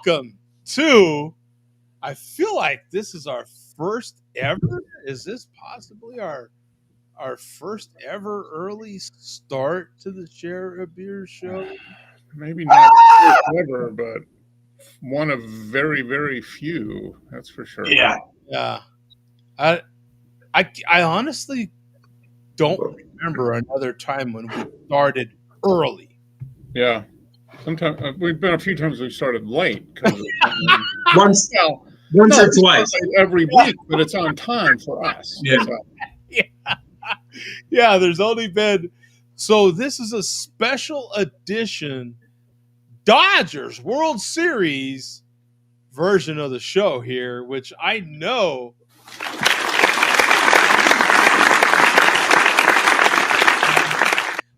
welcome to. I feel like this is our first ever. Is this possibly our first ever early start to the Share a Beer show? Maybe not ever, but one of very, very few. That's for sure. Yeah. I honestly don't remember another time when we started early. Yeah. Sometimes we've been a few times we started late. Once or twice. Every week, but it's on time for us. Yeah. So. Yeah, there's only been. So this is a special edition Dodgers World Series version of the show here, which I know.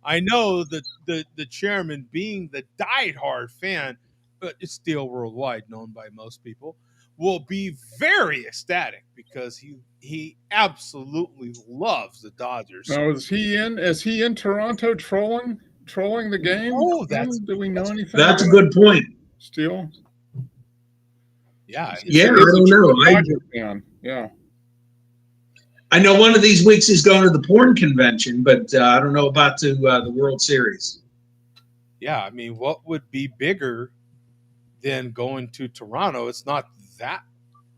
I know that the chairman, being the diehard fan, but it's still worldwide known by most people, will be very ecstatic because he absolutely loves the Dodgers. Now, is he in Toronto trolling the game? Oh, do we know anything? That's a good point. Still? Yeah. Yeah, I don't know. Yeah. I know one of these weeks he's going to the porn convention, but I don't know about to the World Series. Yeah, I mean, what would be bigger than going to Toronto? It's not that.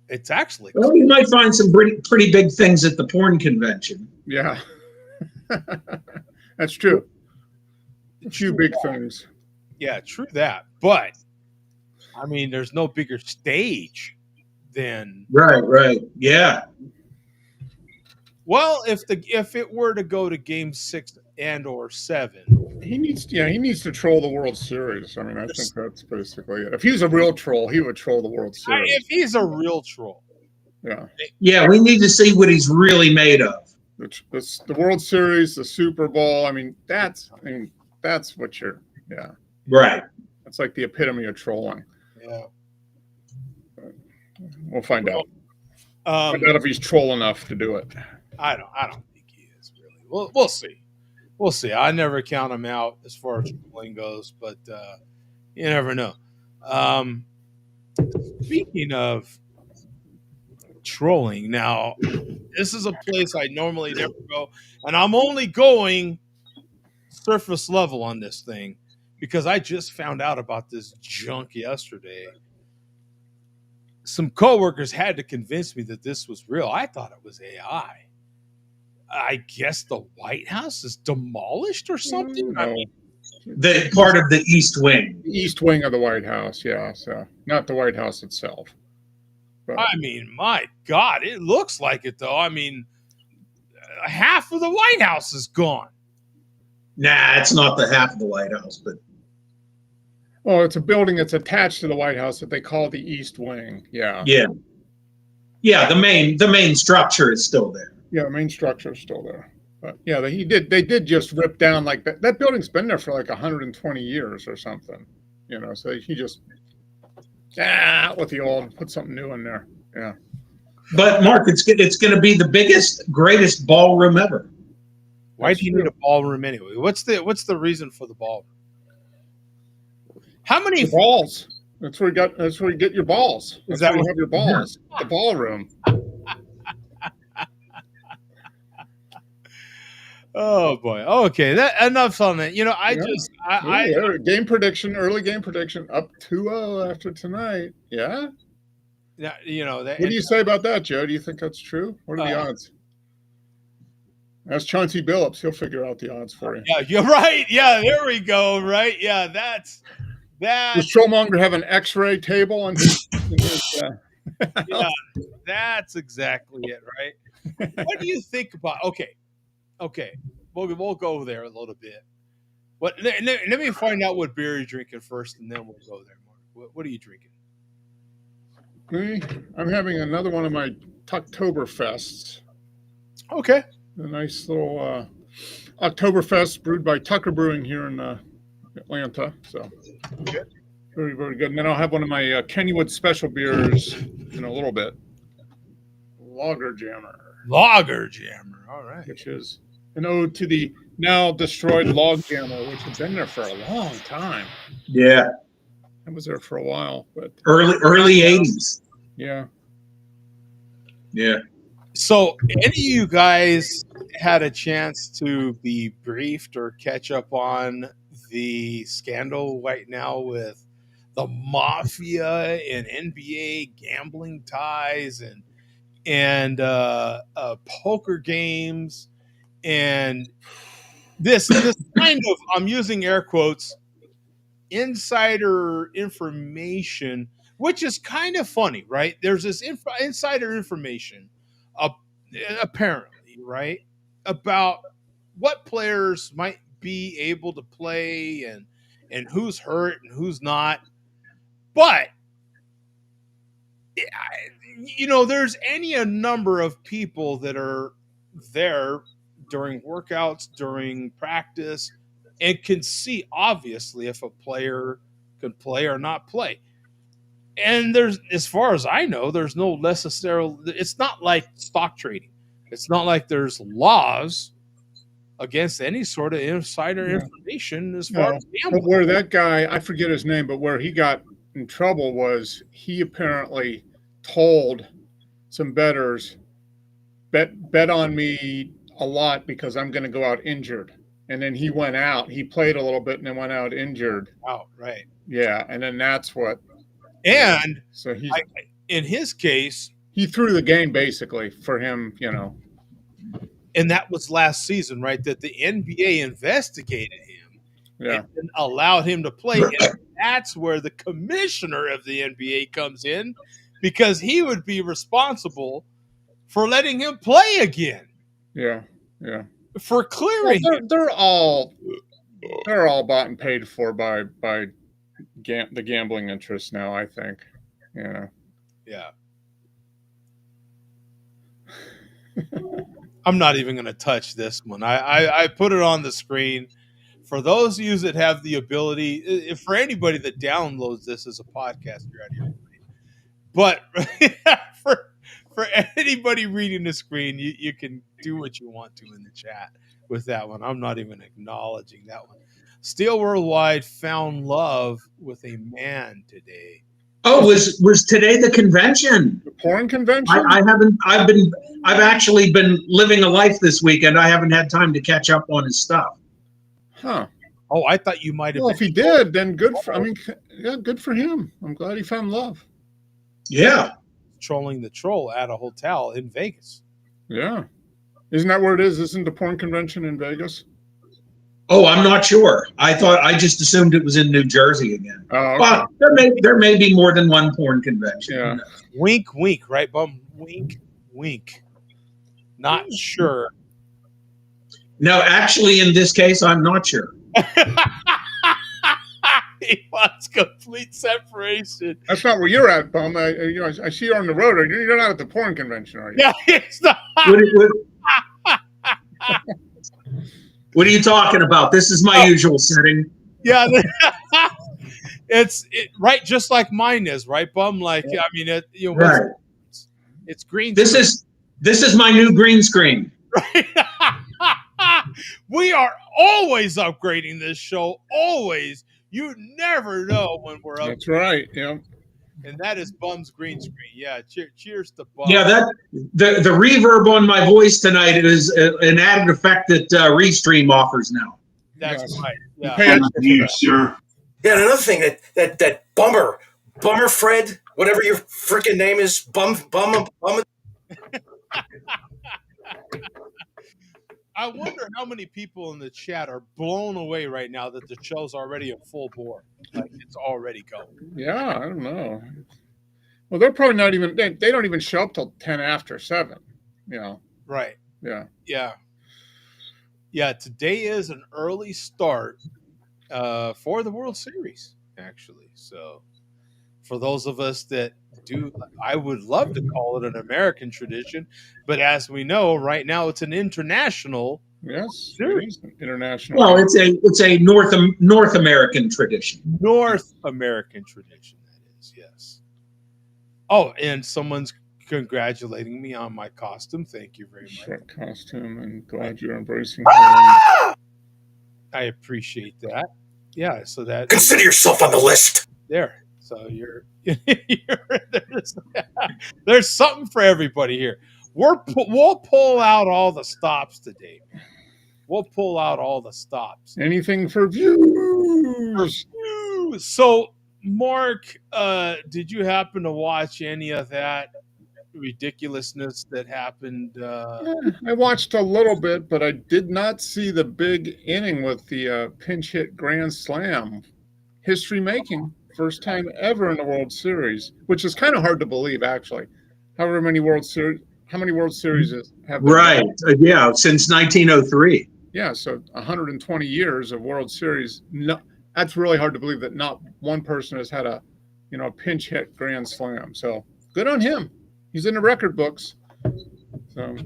It's actually. Well, you might find some pretty big things at the porn convention. Yeah. That's true. A few big things. Yeah, true that. But, I mean, there's no bigger stage than. Right. Yeah. Well, if it were to go to Game 6 and or 7, he needs to troll the World Series. I mean, I think that's basically it. If he's a real troll, he would troll the World Series. If he's a real troll, yeah, we need to see what he's really made of. The World Series, the Super Bowl. I mean, that's what you're. Yeah, right. That's like the epitome of trolling. Yeah, we'll find out. Find out if he's troll enough to do it. I don't think he is really. We'll see. We'll see. I never count him out as far as trolling goes, but you never know. Speaking of trolling, now this is a place I normally never go, and I'm only going surface level on this thing because I just found out about this junk yesterday. Some coworkers had to convince me that this was real. I thought it was AI. I guess the White House is demolished or something. No. I mean, the part of the East Wing. The East Wing of the White House, yeah. So not the White House itself. But, I mean, my God, it looks like it though. I mean, half of the White House is gone. Nah, it's not the half of the White House, but. Oh, it's a building that's attached to the White House that they call the East Wing. Yeah. Yeah. The main structure is still there. Yeah, the main structure is still there. But yeah, they did just rip down like that. That building's been there for like 120 years or something. You know, so he just with the old, put something new in there. Yeah. But Mark, it's going to be the biggest, greatest ballroom ever. Why do you need a ballroom anyway? What's the reason for the ballroom? How many balls? That's where you get your balls. That's where you have your balls. The ballroom. Oh boy. Okay. Enough on that. You know, early game prediction up 2-0 after tonight. Yeah. Yeah. You know that. What do you say about that, Joe? Do you think that's true? What are the odds? Ask Chauncey Billups. He'll figure out the odds for you. Yeah, you're right. Yeah, there we go. Right. Yeah, that's. Does Trollmonger have an X-ray table on his yeah, that's exactly it, right? What do you think about? Okay, we'll go there a little bit. Let me find out what beer you're drinking first, and then we'll go there, Mark. What are you drinking? Me? I'm having another one of my Tucktoberfests. Okay. A nice little Oktoberfest brewed by Tucker Brewing here in Atlanta. So very, very good. And then I'll have one of my Kennywood special beers in a little bit. Lager Jammer. All right. Which is an ode to the now destroyed Log Jammer, which has been there for a long time. Yeah. I was there for a while, but Early 80s. yeah. Yeah. So, any of you guys had a chance to be briefed or catch up on the scandal right now with the mafia and NBA gambling ties and poker games and this kind of, I'm using air quotes, insider information, which is kind of funny, right? There's this insider information, uh, apparently, right, about what players might be able to play and who's hurt and who's not. But there's a number of people that are there during workouts, during practice, and can see obviously if a player could play or not play. And there's, as far as I know, there's no necessarily, it's not like stock trading. It's not like there's laws against any sort of insider information as far as But gambling. where that guy, I forget his name, but where he got in trouble was he apparently told some bettors, bet on me a lot because I'm going to go out injured. And then he went out. He played a little bit and then went out injured. Oh, right. Yeah, and then that's what. And so in his case, he threw the game basically for him, And that was last season, right? That the NBA investigated him and allowed him to play. And that's where the commissioner of the NBA comes in, because he would be responsible for letting him play again. Yeah. For clearing. Well, they're all bought and paid for by the gambling interests now, I think. Yeah. I'm not even going to touch this one. I put it on the screen. For those of you that have the ability, for anybody that downloads this as a podcast, you're out of your mind. But for anybody reading the screen, you can do what you want to in the chat with that one. I'm not even acknowledging that one. Steel Worldwide found love with a man today. Oh, was today the convention? The porn convention? I've actually been living a life this weekend. I haven't had time to catch up on his stuff. Huh. Oh, I thought you might have. Well, if he did, then good for him. I'm glad he found love. Yeah. Trolling the troll at a hotel in Vegas. Yeah. Isn't that where it is? Isn't the porn convention in Vegas? Oh, I'm not sure. I just assumed it was in New Jersey again. Oh, okay. But there may be more than one porn convention. Yeah. Wink, wink, right, Bum? Wink, wink. Not sure. No, actually, in this case, I'm not sure. He wants complete separation. That's not where you're at, Bum. I see you on the road. You're not at the porn convention, are you? Yeah, it's not. What are you talking about? This is my usual setting. Yeah, it's right, just like mine is, right, Bum? Like, I mean, right. It's green. This is my new green screen. Right. We are always upgrading this show. Always. You never know when we're up. That's right. Yeah. And that is Bum's green screen. Yeah. Cheers to Bum. Yeah, the reverb on my voice tonight is an added effect that Restream offers now. That's right. Yeah. Thank you, sir. Yeah, and another thing that Bummer Fred, whatever your freaking name is, bum. I wonder how many people in the chat are blown away right now that the show's already in full bore. Like, it's already going. Yeah, I don't know. Well, they're probably not even, they don't even show up till 10 after 7, Right. Yeah. Yeah, today is an early start for the World Series, actually. So for those of us that I would love to call it an American tradition, but as we know, right now it's an international. Yes, series. International. Well, it's a North American tradition. North American tradition, that is, yes. Oh, and someone's congratulating me on my costume. Thank you very much. Short costume, and glad you're embracing. I appreciate that. Yeah, so that Consider yourself on the list. there. So there's something for everybody here. We'll pull out all the stops today. We'll pull out all the stops. Anything for views. So, Mark, did you happen to watch any of that ridiculousness that happened? I watched a little bit, but I did not see the big inning with the pinch hit grand slam. History making. First time ever in the World Series, which is kind of hard to believe, actually. How many World Series have there Right. been? Yeah, since 1903. Yeah, so 120 years of World Series. No, that's really hard to believe that not one person has had a pinch hit grand slam. So good on him. He's in the record books. So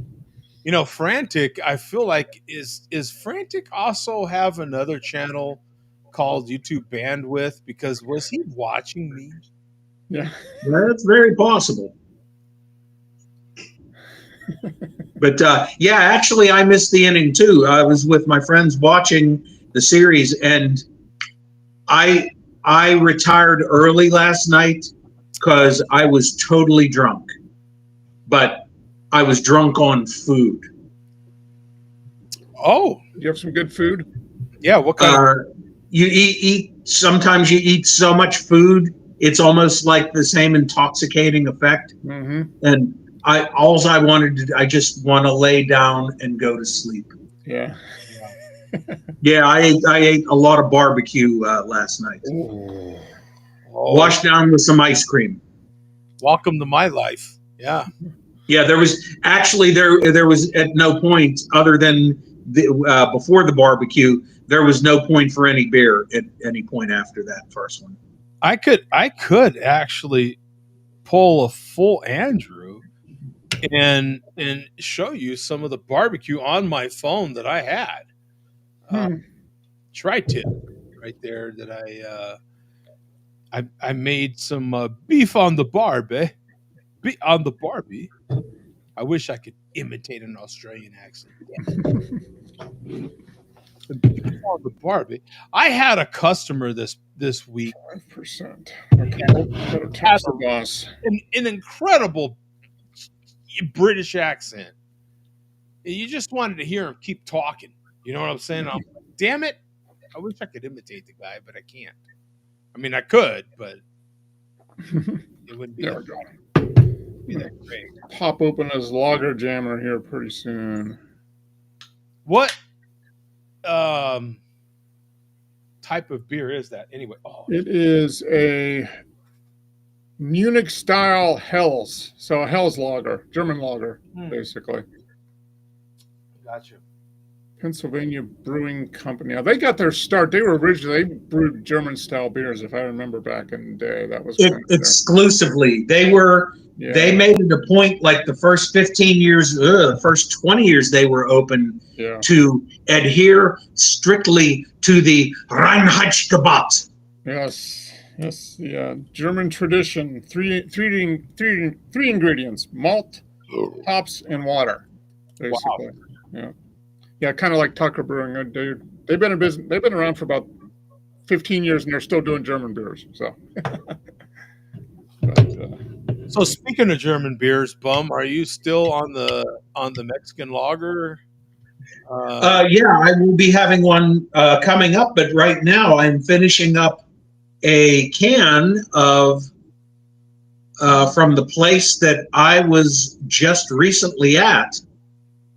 Frantic, I feel like is Frantic also have another channel called YouTube Bandwidth? Because was he watching me? yeah. That's very possible. But yeah, actually, I missed the inning too. I was with my friends watching the series, and I retired early last night because I was totally drunk. But I was drunk on food. Oh, You have some good food? yeah. What kind? You eat. Sometimes you eat so much food, it's almost like the same intoxicating effect. Mm-hmm. And I just want to lay down and go to sleep. Yeah. Yeah, I ate a lot of barbecue last night. Ooh. Washed down with some ice cream. Welcome to my life. Yeah. Yeah, there was at no point other than before the barbecue, there was no point for any beer at any point after that first one. I could actually pull a full Andrew and show you some of the barbecue on my phone that I had. Tri-tip right there that I made some beef on the Barbie. On the Barbie. I wish I could imitate an Australian accent. On the Barbie. I had a customer this week. 5%. Okay. Tax the boss. An incredible British accent. You just wanted to hear him keep talking. You know what I'm saying? I'm like, damn it. I wish I could imitate the guy, but I can't. I mean, I could, but it wouldn't be There that we go. that great. Pop open his lager jammer here pretty soon. What type of beer is that anyway? Oh, It is a Munich style Helles. So a Helles lager, German lager, basically. Gotcha. Pennsylvania Brewing Company. Now, they got their start. They brewed German style beers, if I remember back in the day. That was exclusively. They made it a point, like the first 15 years, the first 20 years they were open to adhere strictly to the Reinheitsgebot. Yes, the German tradition. Three ingredients: malt, hops, and water. Basically, yeah, kind of like Tucker Brewing. They've been in business. They've been around for about 15 years, and they're still doing German beers. So. So speaking of German beers, Bum, are you still on the Mexican lager? Yeah, I will be having one coming up, but right now I'm finishing up a can of from the place that I was just recently at,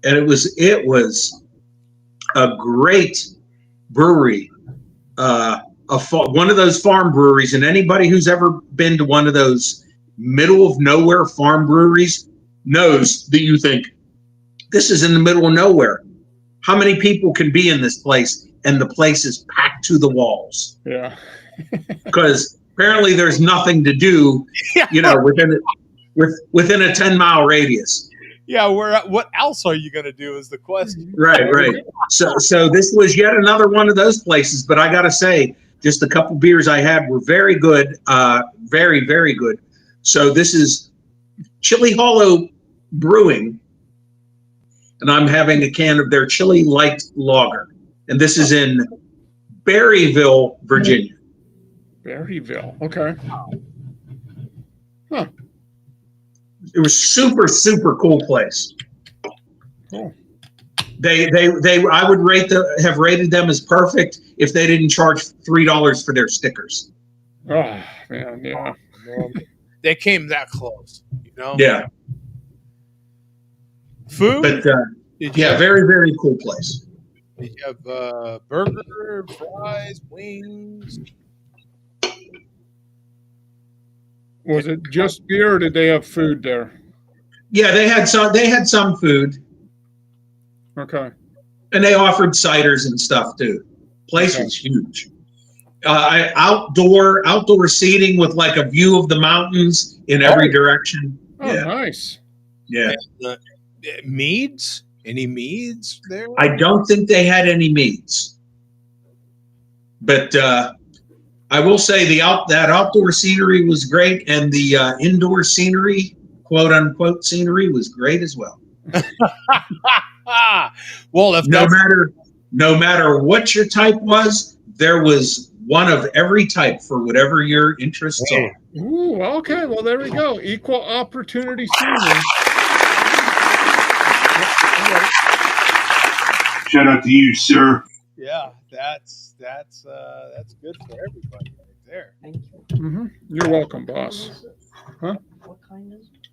and it was a great brewery, one of those farm breweries, and anybody who's ever been to one of those middle of nowhere farm breweries knows that you think this is in the middle of nowhere. How many people can be in this place? And the place is packed to the walls. Yeah. Because apparently there's nothing to do, within a 10-mile radius. Yeah, what else are you going to do is the question. Right. So this was yet another one of those places, but I got to say, just a couple beers I had were very good, very, very good. So this is Chili Hollow Brewing, and I'm having a can of their Chili Light Lager, and this is in Berryville, Virginia. Berryville. Okay. Huh. It was super, super cool place. Cool. They I would have rated them as perfect if they didn't charge $3 for their stickers. Oh man, yeah. They came that close, you know. Yeah. Food. But Yeah, very, very cool place. did you have burger, fries, wings? Was it just beer, or did they have food there? Yeah, they had some food. Okay. And they offered ciders and stuff too. Place was huge. Outdoor seating with like a view of the mountains in every direction. Oh, nice. Yeah. Meads? Any meads there? I don't think they had any meads, but I will say that outdoor scenery was great, and the indoor scenery, quote unquote scenery, was great as well. Well, if no matter what your type was, there was one of every type for whatever your interests are. Ooh, okay. Well, there we go. Equal opportunity scenery. Shout out to you, sir. Yeah, that's good for everybody right there. Thank you. Mm-hmm. You're welcome, boss. Huh? What kind is it?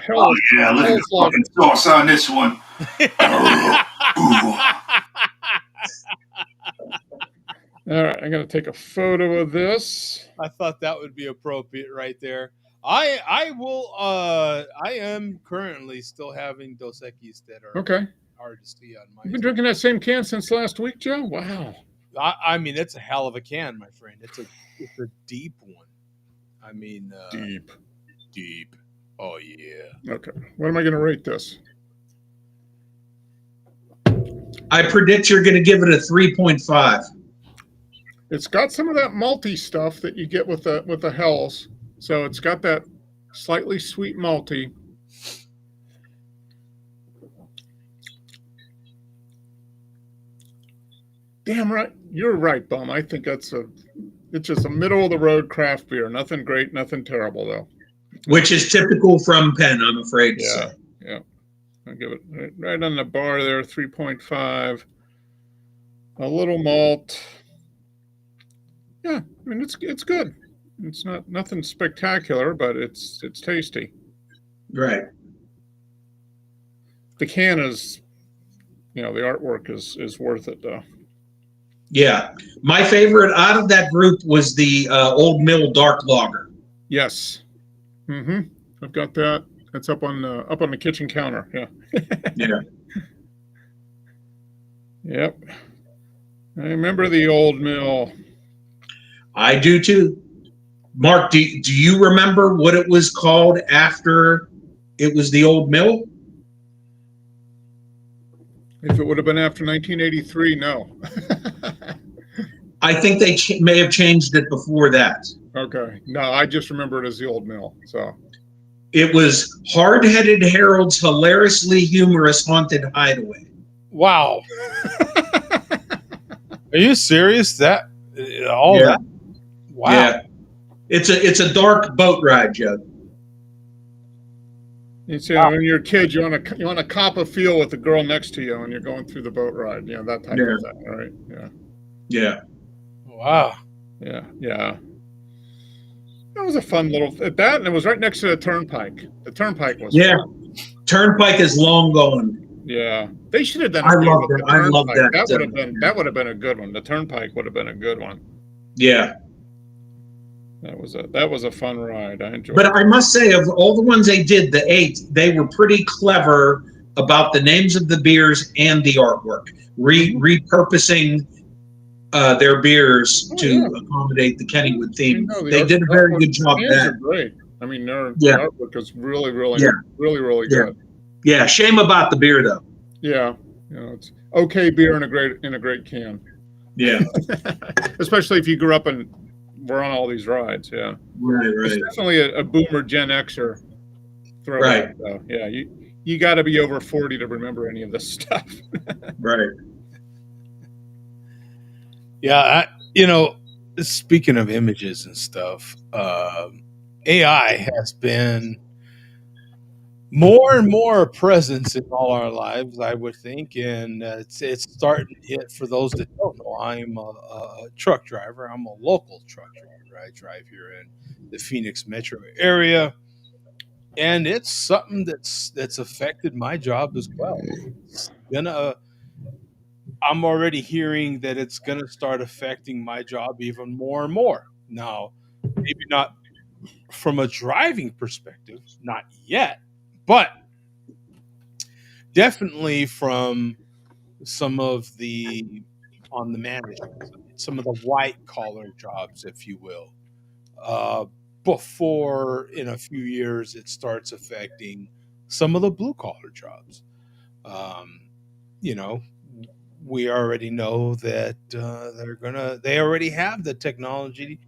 Oh yeah, look at the fucking sauce on this one. All right, I'm gonna take a photo of this. I thought that would be appropriate right there. I am currently still having Dos Equis that are hard to see on my. You've been drinking that same can since last week, Joe? Wow. I mean, it's a hell of a can, my friend. It's a deep one. I mean, deep. Oh yeah. Okay. What am I going to rate this? I predict you're going to give it a 3.5. It's got some of that malty stuff that you get with the Hells. So it's got that slightly sweet malty. Damn right. You're right, Bum. I think it's just a middle of the road craft beer. Nothing great, nothing terrible though. Which is typical from Penn, I'm afraid to say. Yeah. I'll give it right on the bar there, 3.5. A little malt. Yeah, I mean it's good. It's nothing spectacular, but it's tasty. Right. The can is, the artwork is worth it though. Yeah. My favorite out of that group was the Old Mill Dark Lager. Yes. Mm-hmm. I've got that. It's up on the kitchen counter. Yeah. Yeah. Yep. I remember the Old Mill. I do too. Mark, do you remember what it was called after it was the Old Mill? If it would have been after 1983, no. I think they may have changed it before that. Okay. No, I just remember it as the Old Mill. So it was Hard-Headed Harold's Hilariously Humorous Haunted Hideaway. Wow. Are you serious? That? Wow. Yeah. It's a dark boat ride, Joe. You see, when you're a kid, you want to cop a feel with the girl next to you when you're going through the boat ride. That type of thing, right? Yeah. Yeah. Wow. Yeah. That was a fun little that, and it was right next to the turnpike. The turnpike was fun. Turnpike is long gone. Yeah, they should have done. I love that. That would have been a good one. The turnpike would have been a good one. Yeah. That was a fun ride. I enjoyed it. But I must say, of all the ones they did, the 8, they were pretty clever about the names of the beers and the artwork, repurposing their beers to accommodate the Kennywood theme. They did a very good job of that. Great. I mean, their artwork is really good. Yeah, shame about the beer though. Yeah, it's okay beer in a great can. Yeah, especially if you grew up and were on all these rides. Yeah, right. It's definitely a boomer Gen Xer. Right. Yeah, you got to be over 40 to remember any of this stuff. Right. Yeah, speaking of images and stuff, AI has been more and more a presence in all our lives, I would think, and it's starting to hit. For those that don't know, I'm a truck driver. I'm a local truck driver. I drive here in the Phoenix metro area, and it's something that's affected my job as well. It's gonna. I'm already hearing that it's gonna start affecting my job even more and more. Now, maybe not from a driving perspective, not yet, but definitely from some of the on the management side, some of the white collar jobs, if you will. Uh, Before in a few years, it starts affecting some of the blue collar jobs. Um, you know, we already know that they already have the technology.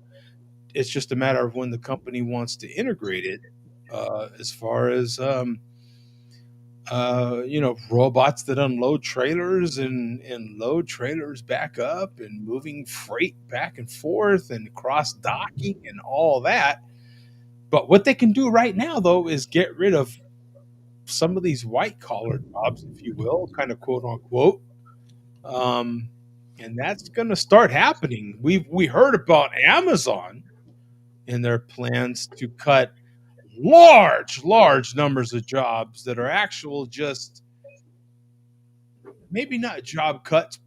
It's just a matter of when the company wants to integrate it. As far as robots that unload trailers and load trailers back up and moving freight back and forth and cross docking and all that. But what they can do right now, though, is get rid of some of these white collar jobs, if you will, kind of quote unquote. Um, and that's going to start happening. We heard about Amazon and their plans to cut large numbers of jobs that are actual just maybe not job cuts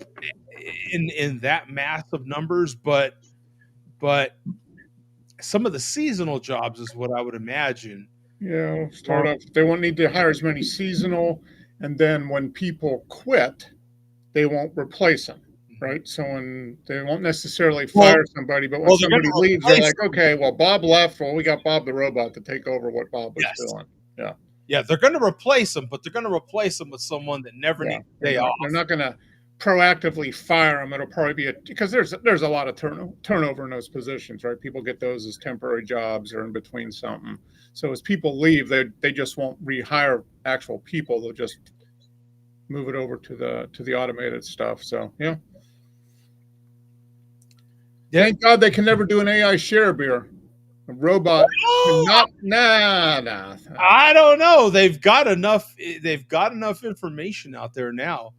in that massive numbers, but some of the seasonal jobs is what I would imagine. Yeah, start off. They won't need to hire as many seasonal, and then when people quit, they won't replace them, right? So when they won't necessarily fire somebody, but when somebody leaves, they're like, okay, well, Bob left. Well, we got Bob the robot to take over what Bob was doing. Yeah. Yeah, they're going to replace them, but they're going to replace them with someone that never needs to stay off. They're not going to proactively fire them. It'll probably be because there's a lot of turnover in those positions, right? People get those as temporary jobs or in between something. So as people leave, they just won't rehire actual people. They'll just move it over to the automated stuff. So yeah. Thank God they can never do an AI share beer. A robot cannot. Nah. I don't know. They've got enough information out there now.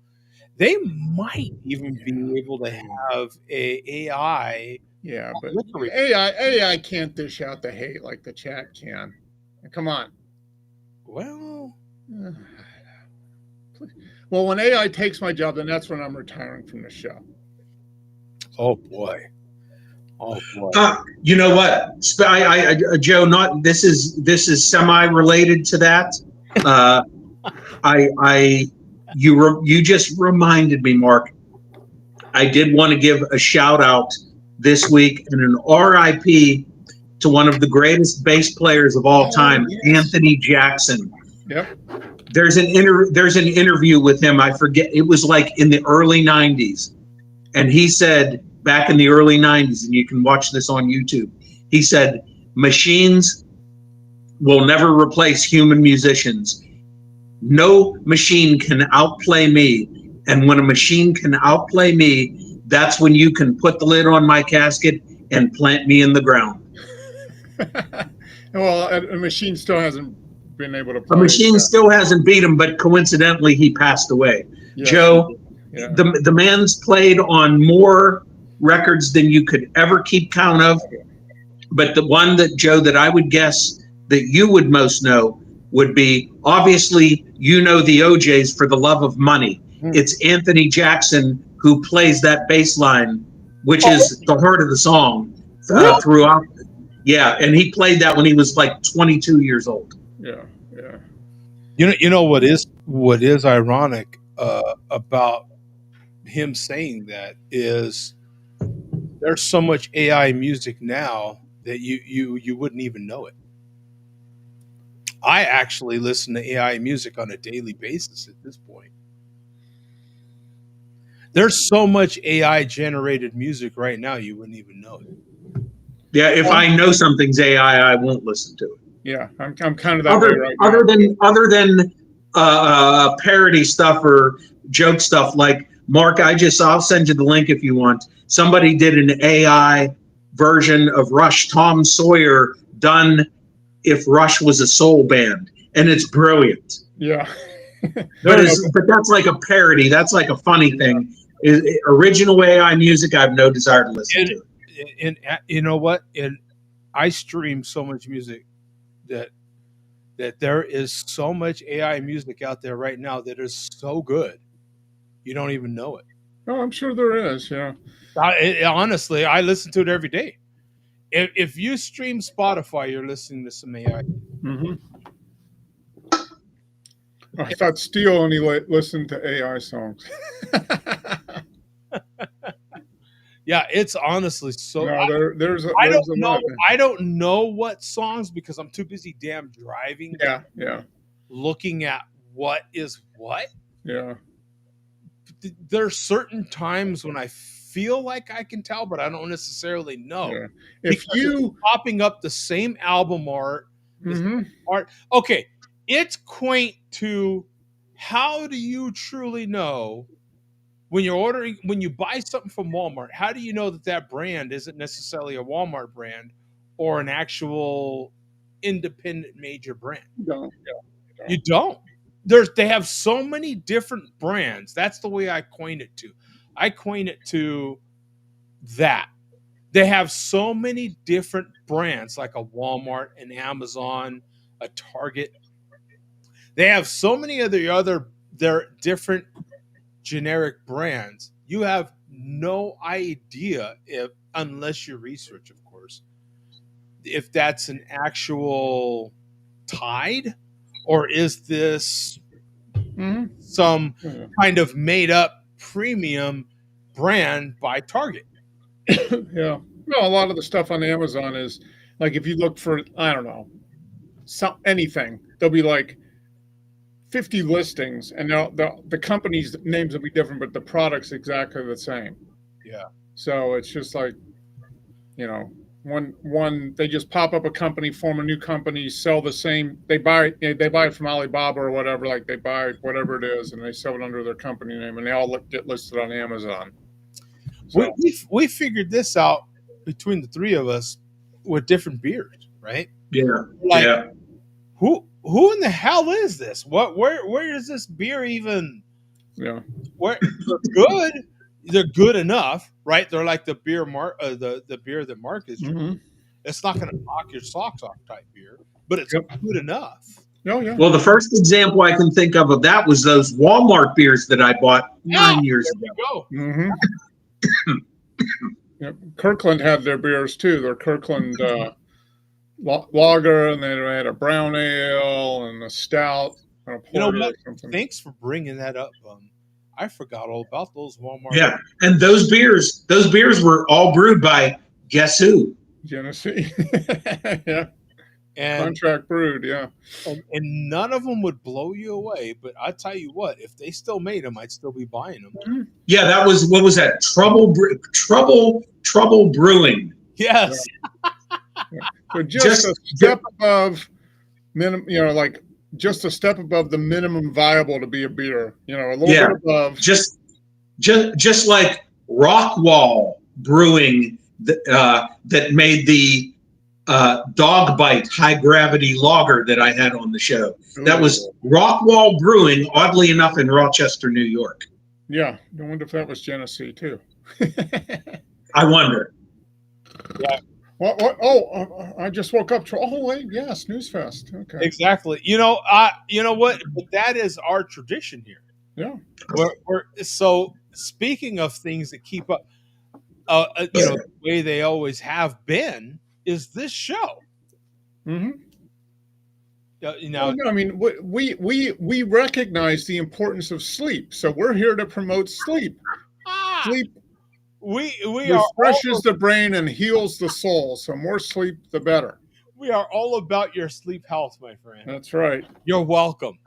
They might even be able to have a AI. Yeah, but AI can't dish out the hate like the chat can. Come on. Well, when AI takes my job, then that's when I'm retiring from the show. Oh boy. You know what, Joe? Not this is semi-related to that. You just reminded me, Mark. I did want to give a shout out this week and an RIP to one of the greatest bass players of all time, Anthony Jackson. Yep. There's an interview with him. I forget. It was like in the early '90s, and he said back in the early '90s, and you can watch this on YouTube. He said, "Machines will never replace human musicians. No machine can outplay me. And when a machine can outplay me, that's when you can put the lid on my casket and plant me in the ground." Well, a machine still hasn't been able to play. A machine still hasn't beat him, but coincidentally, he passed away. Yes. Joe, the man's played on more records than you could ever keep count of. But the one that I would guess that you would most know would be, obviously, the OJs, For the Love of Money. It's Anthony Jackson who plays that bass line, which is the heart of the song throughout. Yeah, and he played that when he was like 22 years old. Yeah. You know what is ironic about him saying that is there's so much AI music now that you wouldn't even know it. I actually listen to AI music on a daily basis at this point. There's so much AI generated music right now you wouldn't even know it. Yeah, if I know something's AI, I won't listen to it. Yeah, I'm kind of that way right now. Other than parody stuff or joke stuff, like Mark, I'll send you the link if you want. Somebody did an AI version of Rush, Tom Sawyer, done if Rush was a soul band, and it's brilliant. Yeah. But that's like a parody. That's like a funny thing. Original AI music, I have no desire to listen to. And you know what? And I stream so much music that there is so much AI music out there right now that is so good, you don't even know it. Oh, I'm sure there is. Yeah. Honestly, I listen to it every day. If you stream Spotify, you're listening to some AI. Mm-hmm. I thought Steele only listened to AI songs. Yeah, it's honestly so. No, there's a lot. I don't know what songs because I'm too busy damn driving. Yeah. Looking at what is what. Yeah. There are certain times when I feel like I can tell, but I don't necessarily know. Yeah. If you popping up the same album art, art. Okay, it's quaint to how do you truly know when you buy something from Walmart, how do you know that brand isn't necessarily a Walmart brand or an actual independent major brand? You don't. They have so many different brands. That's the way I coin it to. I coin it to that. They have so many different brands like a Walmart, an Amazon, a Target. They have so many of their different generic brands. You have no idea unless you research, of course, if that's an actual Tide or is this some kind of made up premium brand by Target. Yeah. No, a lot of the stuff on Amazon is like if you look for, I don't know, anything, there'll be like 50 listings, and the company's names will be different, but the product's exactly the same. Yeah. So it's just like, one they just pop up a company, form a new company, sell the same. They buy it from Alibaba or whatever. Like they buy whatever it is, and they sell it under their company name, and they all get listed on Amazon. So. We figured this out between the three of us with different beers, right? Yeah. Who in the hell is this? Where is this beer even? Yeah. Where they're good. They're good enough, right? They're like the beer the beer that Mark is drinking. It's not going to knock your socks off type beer, but it's good enough. Oh, yeah. Well, the first example I can think of that was those Walmart beers that I bought 9 years ago. Yep. Kirkland had their beers too. Their Kirkland lager, and they had a brown ale and a stout and a porter or something. Thanks for bringing that up. I forgot all about those Walmart. Yeah, and those beers were all brewed by guess who? Genesee. Yeah. And contract brewed, yeah. And none of them would blow you away, but I tell you what, if they still made them, I'd still be buying them. Yeah, that was what was that? Trouble Brewing. Yes. Yeah. So just a step above minimum, like just a step above the minimum viable to be a beer. A little bit above. Just like Rockwall Brewing that made the Dog Bite high gravity lager that I had on the show. Ooh. That was Rockwall Brewing, oddly enough, in Rochester, New York. Yeah, I wonder if that was Genesee too. I wonder. Yeah. What? Oh, I just woke up. Oh wait, yeah, Snooze Fest. Okay. Exactly. You know what? But that is our tradition here. Yeah. So speaking of things that keep up, the way they always have been. Is this show? No, I mean, we recognize the importance of sleep, so we're here to promote sleep. Sleep we refreshes the brain and heals the soul. So more sleep, the better. We are all about your sleep health, my friend. That's right. You're welcome.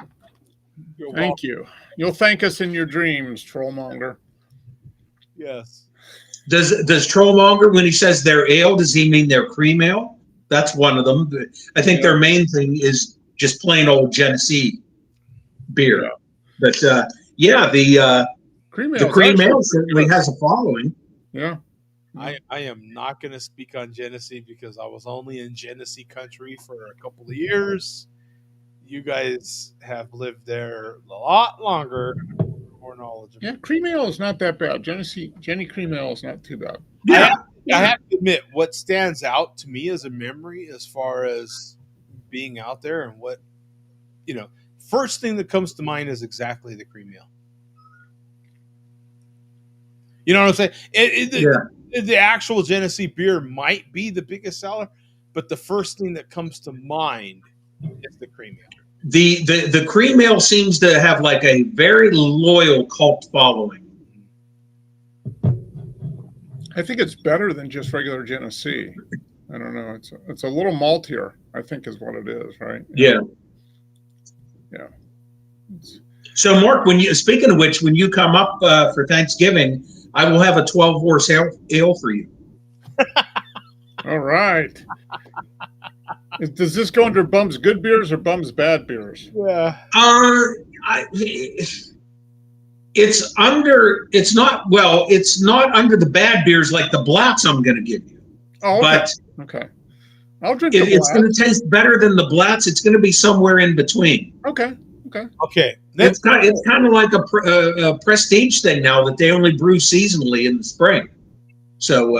Thank you. You'll thank us in your dreams, Trollmonger. Yes. Does Trollmonger, when he says they're ale, does he mean they're cream ale? That's one of them. I think their main thing is just plain old Genesee beer. Yeah. But the cream ale certainly has a following. Yeah. I am not going to speak on Genesee because I was only in Genesee country for a couple of years. You guys have lived there a lot longer, more knowledgeable. Yeah, cream ale is not that bad. Jenny cream ale is not too bad. Yeah. I have to admit, what stands out to me as a memory as far as being out there and what, first thing that comes to mind is exactly the cream ale. You know what I'm saying? The actual Genesee beer might be the biggest seller, but the first thing that comes to mind is the cream ale. The cream ale seems to have like a very loyal cult following. I think it's better than just regular Genesee. I don't know. It's a little maltier, I think is what it is, right? Yeah. Yeah. So, Mark, speaking of which, when you come up for Thanksgiving, I will have a 12-horse ale for you. All right. Does this go under Bum's good beers or Bum's bad beers? Yeah. It's not under the bad beers like the Blatz I'm going to give you. Oh, okay. But okay. I'll drink it's going to taste better than the Blatz. It's going to be somewhere in between. Okay. It's kind of like a prestige thing now that they only brew seasonally in the spring. So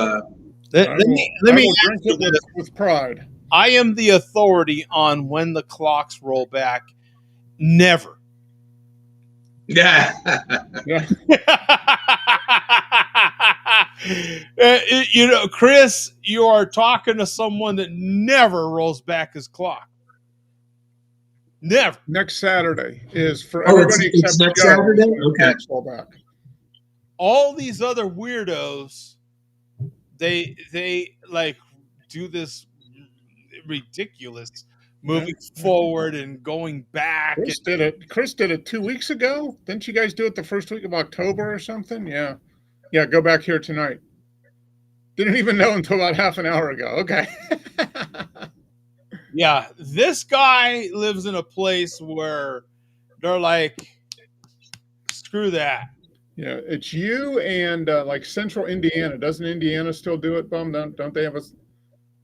let me drink it with pride. I am the authority on when the clocks roll back. Never. Yeah. Chris, you are talking to someone that never rolls back his clock. Never. Next Saturday is for everybody it's except next Saturday? Okay. Back. All these other weirdos, they like do this ridiculous moving forward and going back. Chris did it 2 weeks ago. Didn't you guys do it the first week of October or something? Yeah. Go back here tonight. Didn't even know until about half an hour ago. Okay. Yeah, this guy lives in a place where they're like, screw that. Yeah, it's you and like Central Indiana. Doesn't Indiana still do it, Bum? Don't they have a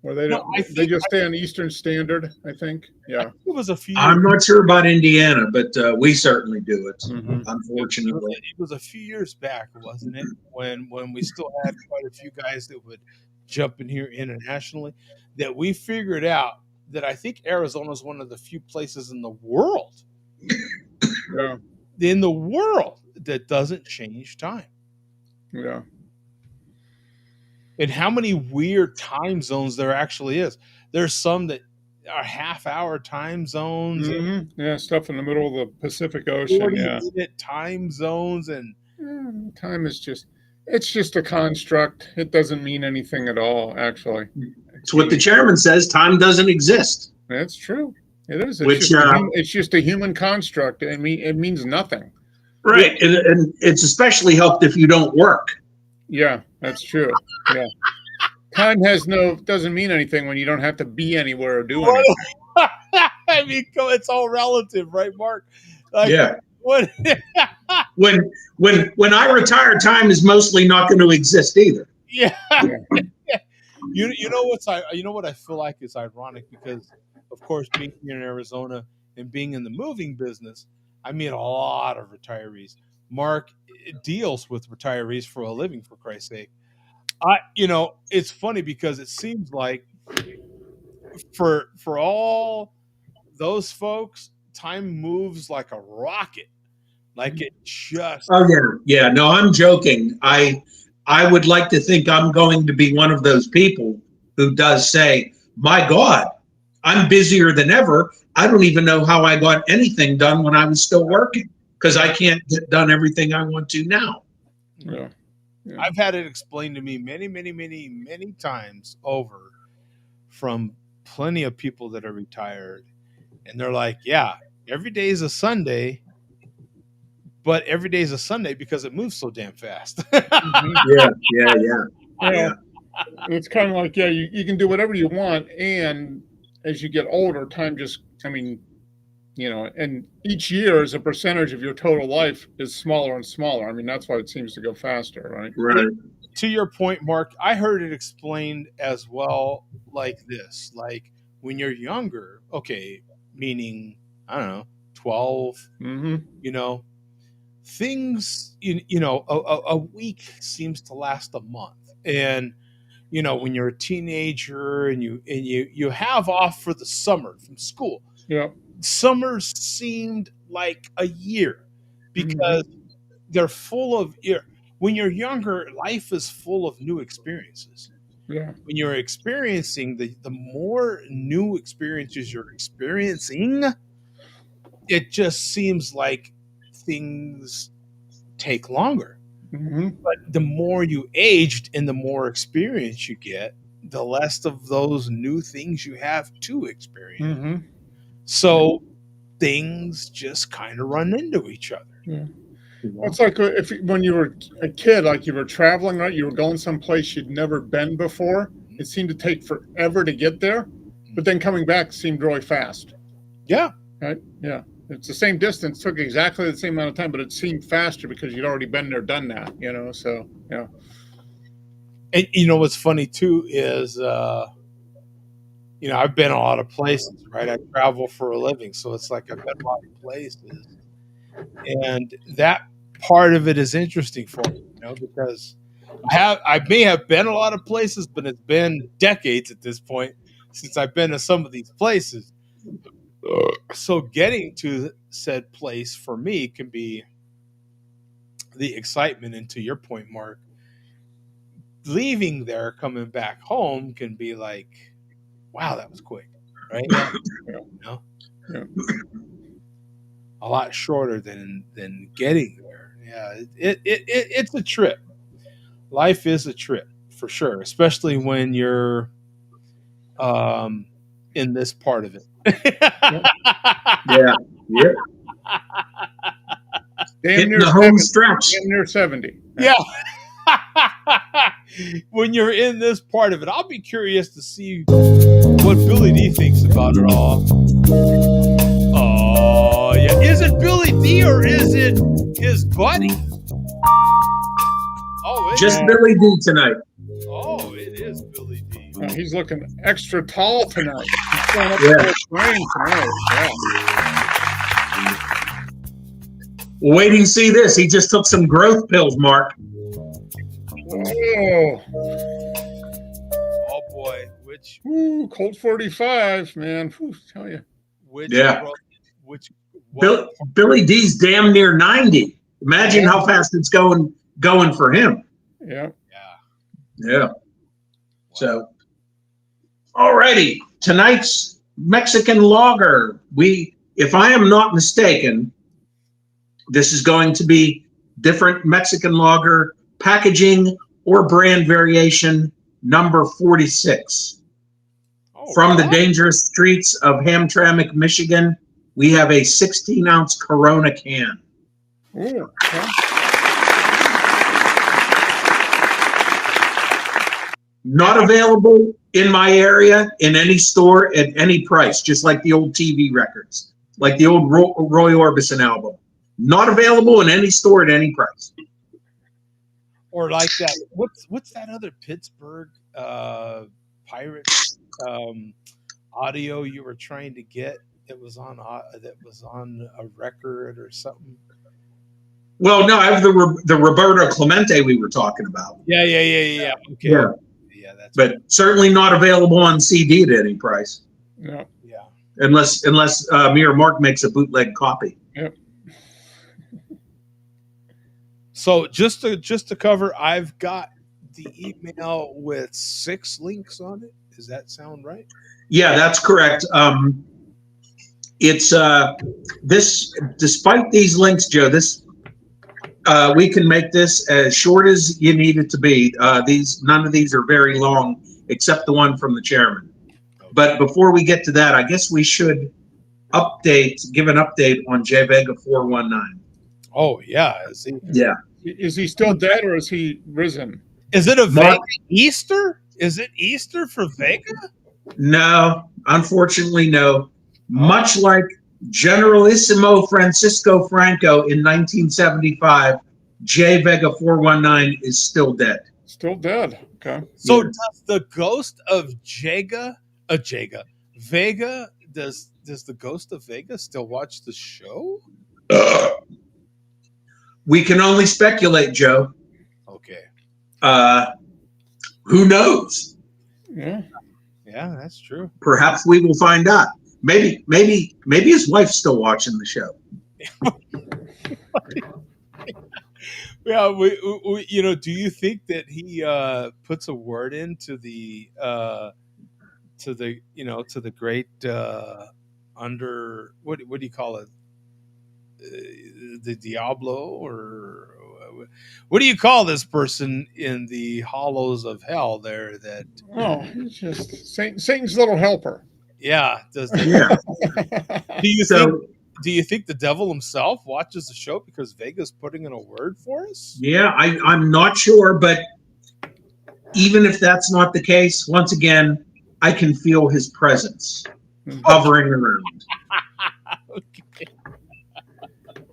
where they don't? They just stay on Eastern Standard, I think. Yeah, it was a few. I'm not sure about Indiana, but we certainly do it. Unfortunately, it was a few years back, wasn't it? When we still had quite a few guys that would jump in here internationally, that we figured out that I think Arizona is one of the few places in the world, that doesn't change time. Yeah. And how many weird time zones there actually is. There's some that are half-hour time zones. Mm-hmm. Yeah, stuff in the middle of the Pacific Ocean. 40-minute time zones. And time is just a construct. It doesn't mean anything at all, actually. It's what the chairman says. Time doesn't exist. That's true. It is. It's just a human construct. I mean, it means nothing. Right. And it's especially helped if you don't work. Yeah, that's true. Yeah. Time doesn't mean anything when you don't have to be anywhere or do anything. I mean, it's all relative, right, Mark? Like, yeah. When I retire, time is mostly not going to exist either. Yeah. You know what I feel like is ironic, because of course being here in Arizona and being in the moving business, I meet a lot of retirees. Mark deals with retirees for a living, for Christ's sake. It's funny because it seems like for all those folks, time moves like a rocket. Like it just. Oh yeah. No, I'm joking. I would like to think I'm going to be one of those people who does say, "My God, I'm busier than ever. I don't even know how I got anything done when I was still working, because I can't get done everything I want to now." Yeah. I've had it explained to me many, many, many, many times over from plenty of people that are retired. And they're like, yeah, every day is a Sunday, but every day is a Sunday because it moves so damn fast. Yeah. It's kind of like, you can do whatever you want. And as you get older, time just, and each year as a percentage of your total life is smaller and smaller. I mean, that's why it seems to go faster, right? Right. To your point, Mark, I heard it explained as well like this. Like when you're younger, okay, meaning, I don't know, 12, Mm-hmm. Things, a week seems to last a month. And, when you're a teenager and you have off for the summer from school, Yeah. summers seemed like a year because they're full of when you're younger, life is full of new experiences. Yeah. When you're experiencing the more new experiences you're experiencing, it just seems like things take longer. Mm-hmm. But the more you aged and the more experience you get, the less of those new things you have to experience. Mm-hmm. So things just kind of run into each other. Yeah. Well, it's like when you were a kid, like you were traveling, right? You were going someplace you'd never been before. It seemed to take forever to get there, but then coming back seemed really fast. Yeah. Right? Yeah. It's the same distance, took exactly the same amount of time, but it seemed faster because you'd already been there, done that, so, yeah. And what's funny too is, I've been a lot of places, right? I travel for a living. So it's like I've been a lot of places. And that part of it is interesting for me, because I may have been a lot of places, but it's been decades at this point since I've been to some of these places. So getting to said place for me can be the excitement. And to your point, Mark, leaving there, coming back home can be like, wow, that was quick, right? Yeah. A lot shorter than getting there. Yeah, it's a trip. Life is a trip for sure, especially when you're in this part of it. Yeah. Yeah. Damn near the home 70. stretch. Damn near 70. Yeah. When you're in this part of it, I'll be curious to see what Billy D thinks about it all. Oh, yeah. Is it Billy D or is it his buddy? Oh, Just Billy D tonight. Oh, it is Billy D. He's looking extra tall tonight. He's going up Yeah. to his brain tonight. Yeah. Wait and see this. He just took some growth pills, Mark. Oh. Oh boy, which Ooh, Colt 45, man. Whew, tell you. Yeah. What, Billy D's damn near 90. Imagine how fast it's going for him. Yeah. Yeah. So, alrighty, tonight's Mexican lager. If I am not mistaken, this is going to be different Mexican lager packaging or brand variation number 46. From the dangerous streets of Hamtramck, Michigan, we have a 16-ounce Corona can. Ooh, okay. Not available in my area in any store at any price, just like the old TV records, like the old Roy Orbison album. Not available in any store at any price. Or like that. What's that other Pittsburgh Pirates audio you were trying to get? That was on a record or something. Well, no, I have the Roberto Clemente we were talking about. Yeah. Okay. Yeah. Yeah, that's but certainly not available on CD at any price. Yeah. Unless me or Mark makes a bootleg copy. Yep. So just to cover, I've got the email with 6 links on it. Does that sound right? Yeah, that's correct. It's this. Despite these links, Joe, we can make this as short as you need it to be. None of these are very long, except the one from the chairman. But before we get to that, I guess we should give an update on J Vega 419. Oh yeah, Yeah. Is he still dead or is he risen? Is it a Vega Easter? Is it Easter for Vega? No, unfortunately, no. Much like Generalissimo Francisco Franco in 1975, J Vega 419 is still dead. Still dead. Okay. So Yeah. does the ghost of Vega, does the ghost of Vega still watch the show? We can only speculate, Joe. Okay. Who knows? Yeah. Yeah, that's true. Perhaps we will find out. Maybe his wife's still watching the show. Yeah, we do you think that he puts a word into the to the great under what do you call it? The Diablo, or what do you call this person in the hollows of hell there that He's just Satan's little helper. yeah, Yeah. do you think the devil himself watches the show because Vega's putting in a word for us? Yeah, I'm not sure, but even if that's not the case, once again, I can feel his presence hovering around. Okay.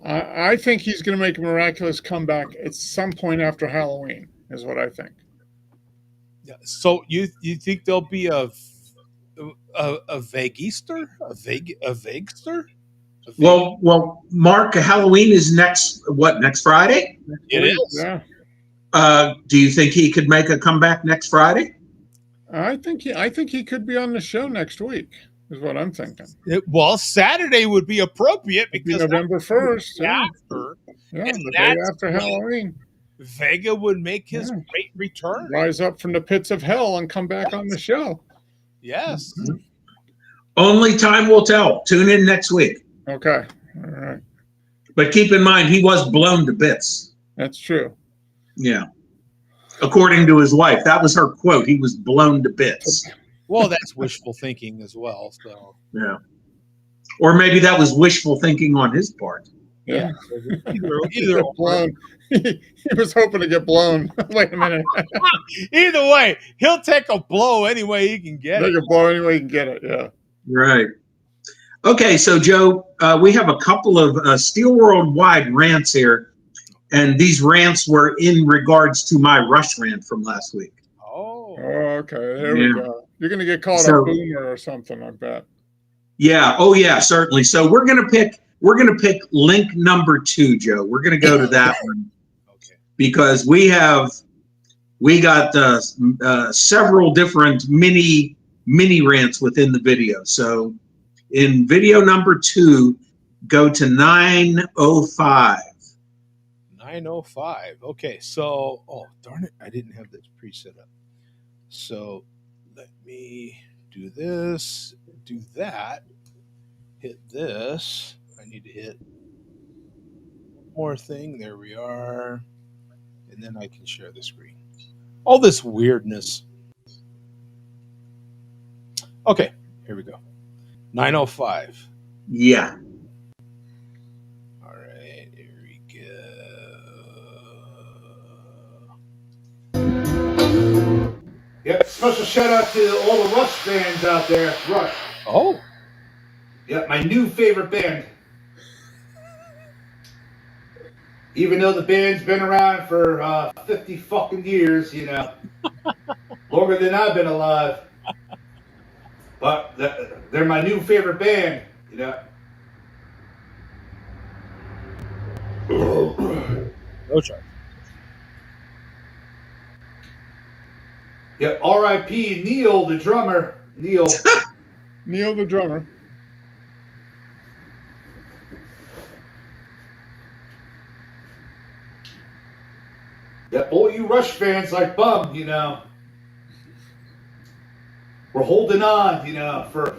I think he's going to make a miraculous comeback at some point after Halloween, is what I think. Yeah. So you think there'll be a Vegister? A Vegster? Well, Mark, Halloween is next Friday? It is. Yeah. Do you think he could make a comeback next Friday? I think he could be on the show next week, is what I'm thinking. Well, Saturday would be appropriate because November 1st. Yeah, the day after Halloween. Vega would make his great return. Rise up from the pits of hell and come back on the show. Yes. Mm-hmm. Only time will tell. Tune in next week. Okay. All right. But keep in mind, he was blown to bits. That's true. Yeah. According to his wife, that was her quote. He was blown to bits. Well, that's wishful thinking as well. So yeah. Or maybe that was wishful thinking on his part. Yeah. Either blown. He was hoping to get blown. Wait a minute. Either way, he'll take a blow any way he can get it. Take a blow any way he can get it. Yeah. Right. Okay, so Joe, we have a couple of Steel World-wide rants here, and these rants were in regards to my Rush rant from last week. Oh, okay. There we go. You're going to get called a boomer or something like that. Yeah. Oh, yeah. Certainly. So we're going to pick link number 2, Joe. We're going to go to that one because we got several different mini rants within the video. So in video number 2, go to 905. 905. Okay. So, oh, darn it. I didn't have this preset up. So let me do this, do that, hit this. I need to hit one more thing. There we are. And then I can share the screen. All this weirdness. Okay, here we go. 905. Yeah. All right, here we go. Yep, special shout out to all the Rush fans out there. Rush. Oh. Yep, my new favorite band. Even though the band's been around for 50 fucking years, longer than I've been alive. But they're my new favorite band, No charge. Yep, R.I.P. Neil, the drummer. Neil the drummer. Yep, all you Rush fans like Bum, we're holding on, for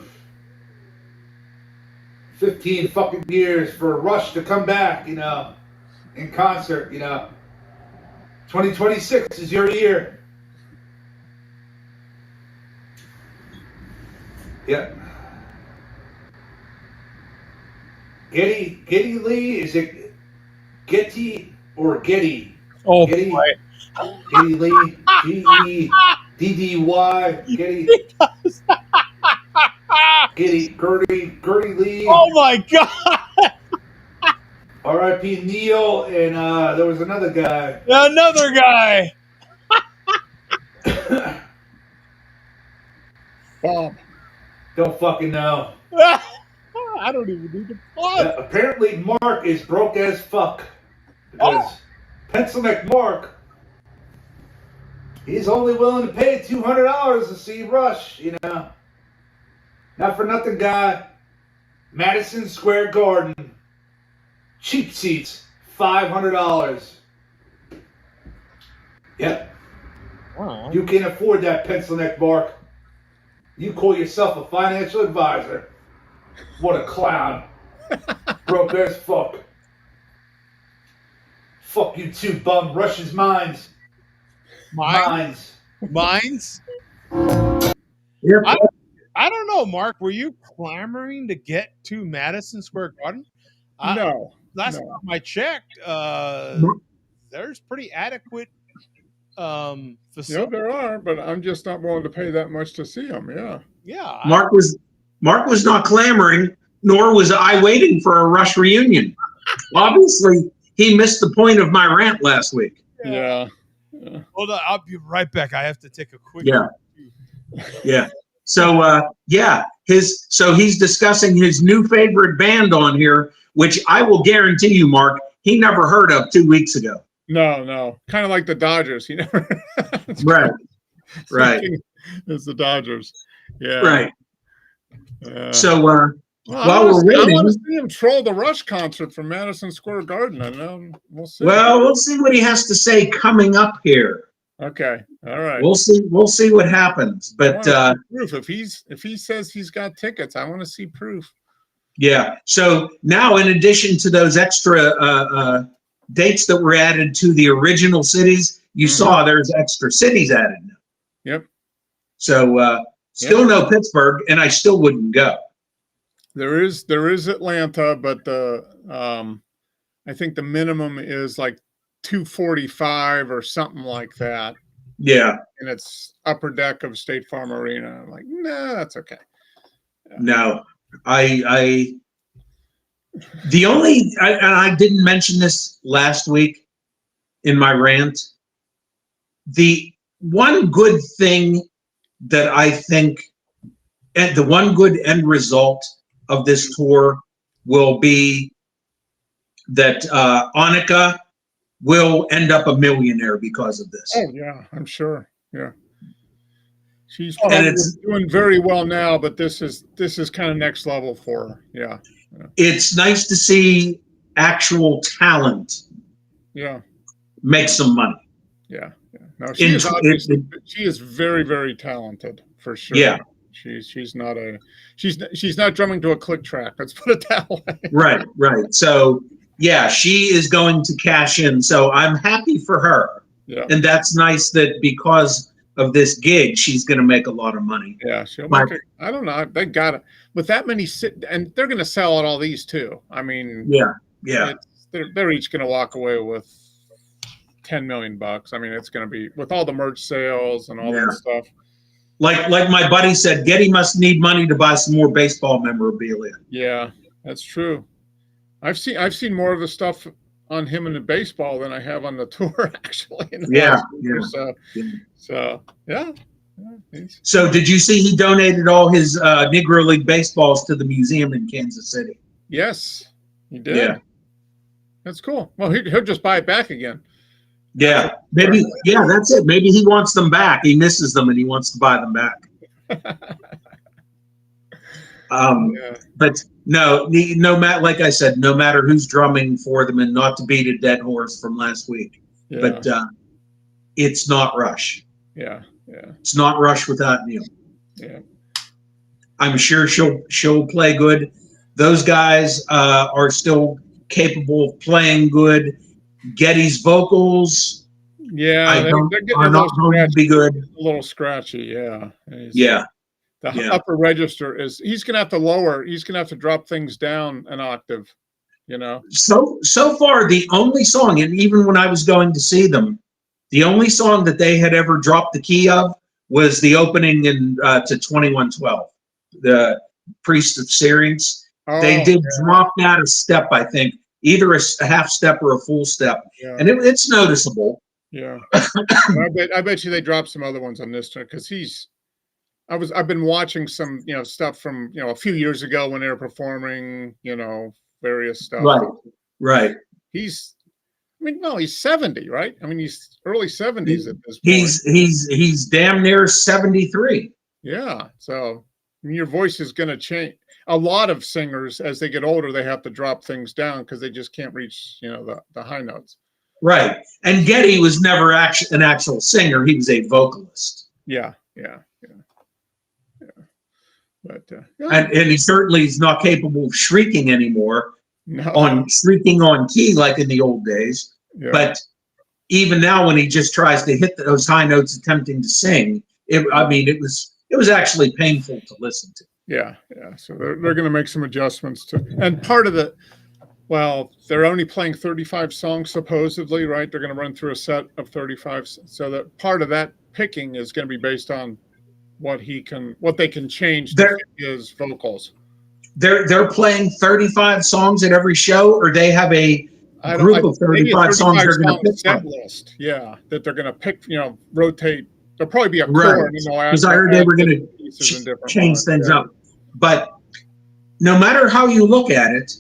15 fucking years for Rush to come back, in concert, 2026 is your year. Yeah. Getty Lee, is it Getty or Getty? Oh, Getty, boy. Getty Lee, Geddy, Getty. Gertie Lee, Oh my God! R.I.P. Neil, and there was another guy. Another guy. Bob. Don't fucking know. I don't even need to pause. Apparently, Mark is broke as fuck because Oh. Pencil Neck Mark, he's only willing to pay $200 to see Rush. You know, not for nothing, guy. Madison Square Garden, cheap seats, $500. Yep, Wow. you can afford that, Pencil Neck Mark. You call yourself a financial advisor. What a clown. Broke as fuck. Fuck you too, bum. Rush's mines. Mines. Mines? Yep. I don't know, Mark. Were you clamoring to get to Madison Square Garden? No. Last no. time I checked, there's pretty adequate Yeah, facilities. there are, but I'm just not willing to pay that much to see them. Yeah. Yeah. Mark was not clamoring, nor was I waiting for a Rush reunion. Obviously, he missed the point of my rant last week. Yeah. Hold on, I'll be right back. I have to take a quick. Yeah. So he's discussing his new favorite band on here, which I will guarantee you, Mark, he never heard of 2 weeks ago. No. Kind of like the Dodgers. You know. Right. Right. It's the Dodgers. Yeah. Right. So well, while we're I waiting, want to see him troll the Rush concert from Madison Square Garden. I know. We'll see. well, we'll see what he has to say coming up here. Okay. All right. We'll see what happens. But proof. If he says he's got tickets, I want to see proof. yeah. So now, in addition to those extra dates that were added to the original cities, you saw there's extra cities added now. Yep. So still no Pittsburgh, and I still wouldn't go. There is Atlanta, but I think the minimum is like 245 or something like that. Yeah. And it's upper deck of State Farm Arena. I'm like, nah, that's okay. Yeah. No, I didn't mention this last week in my rant. The one good thing that I think, and the one good end result of this tour will be that Annika will end up a millionaire because of this. Oh yeah, I'm sure. Yeah. She's probably doing very well now, but this is kind of next level for her. Yeah. It's nice to see actual talent make some money. Yeah. No, she is very, very talented for sure. Yeah. She's not drumming to a click track. Let's put it that way. Right. So yeah, she is going to cash in. So I'm happy for her. Yeah. And that's nice that because of this gig, she's going to make a lot of money. Yeah, she'll make it. I don't know. They got it with that many, and they're going to sell at all these too. I mean, yeah. They're each going to walk away with $10 million. I mean, it's going to be with all the merch sales and all that stuff. Like my buddy said, Getty must need money to buy some more baseball memorabilia. Yeah, that's true. I've seen more of the stuff on him in the baseball than I have on the tour, actually. So yeah. So did you see he donated all his Negro League baseballs to the museum in Kansas City? Yes, he did. Yeah. That's cool. Well, he'll just buy it back again. Yeah, maybe. Yeah, that's it. Maybe he wants them back. He misses them and he wants to buy them back. But no matter, like I said, no matter who's drumming for them, and not to beat a dead horse from last week, but it's not Rush. Yeah. It's not Rush without Neil. Yeah. I'm sure she'll play good. Those guys are still capable of playing good. Getty's vocals, they're are not going to be good. A little scratchy, yeah. The upper register he's going to have to lower. He's going to have to drop things down an octave, you know. So far, the only song, and even when I was going to see them, the only song that they had ever dropped the key of was the opening to 2112. Priest of Syrinx. Oh, They did yeah, drop that a step, I think, either a half step or a full step, yeah, and it's noticeable. yeah. I bet you they dropped some other ones on this track because I've been watching some stuff from a few years ago when they were performing various stuff. Right, right. He's 70, right? I mean, he's early 70s at this point. He's damn near 73. Yeah, so your voice is going to change. A lot of singers, as they get older, they have to drop things down because they just can't reach the high notes. Right, and Geddy was never an actual singer; he was a vocalist. Yeah. But and he certainly is not capable of shrieking anymore. No. Shrieking on key like in the old days. Yeah. But even now, when he just tries to hit those high notes attempting to sing, it was actually painful to listen to. Yeah. So they're going to make some adjustments and part of they're only playing 35 songs supposedly, right? They're going to run through a set of 35, so that part of that picking is going to be based on what they can change to his vocals. They're playing 35 songs at every show, or they have a group of 35 songs they're going to pick from. List. Yeah, that they're going to pick, rotate. There'll probably be a core. Because I heard they were going to change things up. But no matter how you look at it,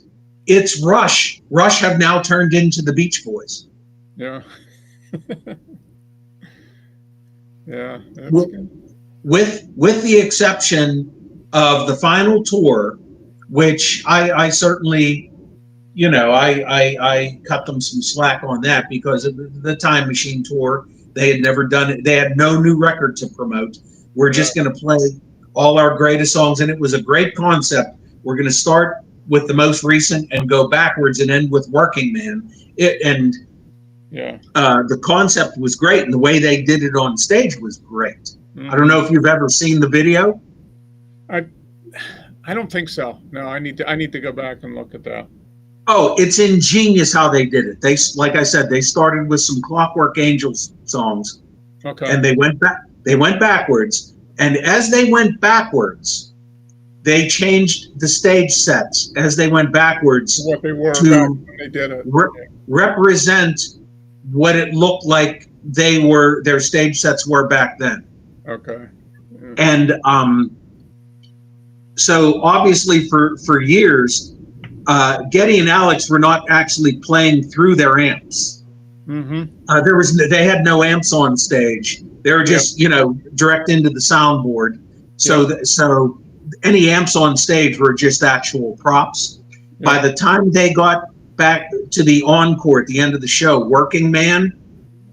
it's Rush. Rush have now turned into the Beach Boys. Yeah. Yeah. That's good. With the exception of the final tour, which I certainly, I cut them some slack on that because of the Time Machine tour. They had never done it. They had no new record to promote. We're just going to play all our greatest songs, and it was a great concept. We're going to start with the most recent and go backwards and end with Working Man. The concept was great, and the way they did it on stage was great. Mm-hmm. I don't know if you've ever seen the video. I don't think so. No, I need to go back and look at that. Oh, it's ingenious how they did it. They, like I said, they started with some Clockwork Angels songs. Okay. And they went backwards. And as they went backwards, they changed the stage sets as they went backwards what they were when they did it. Represent what it looked like their stage sets were back then. Okay. Yeah. And so obviously for years, Geddy and Alex were not actually playing through their amps. Mm-hmm. They had no amps on stage. They were just direct into the soundboard. So any amps on stage were just actual props. Yeah. By the time they got back to the encore at the end of the show, Working Man,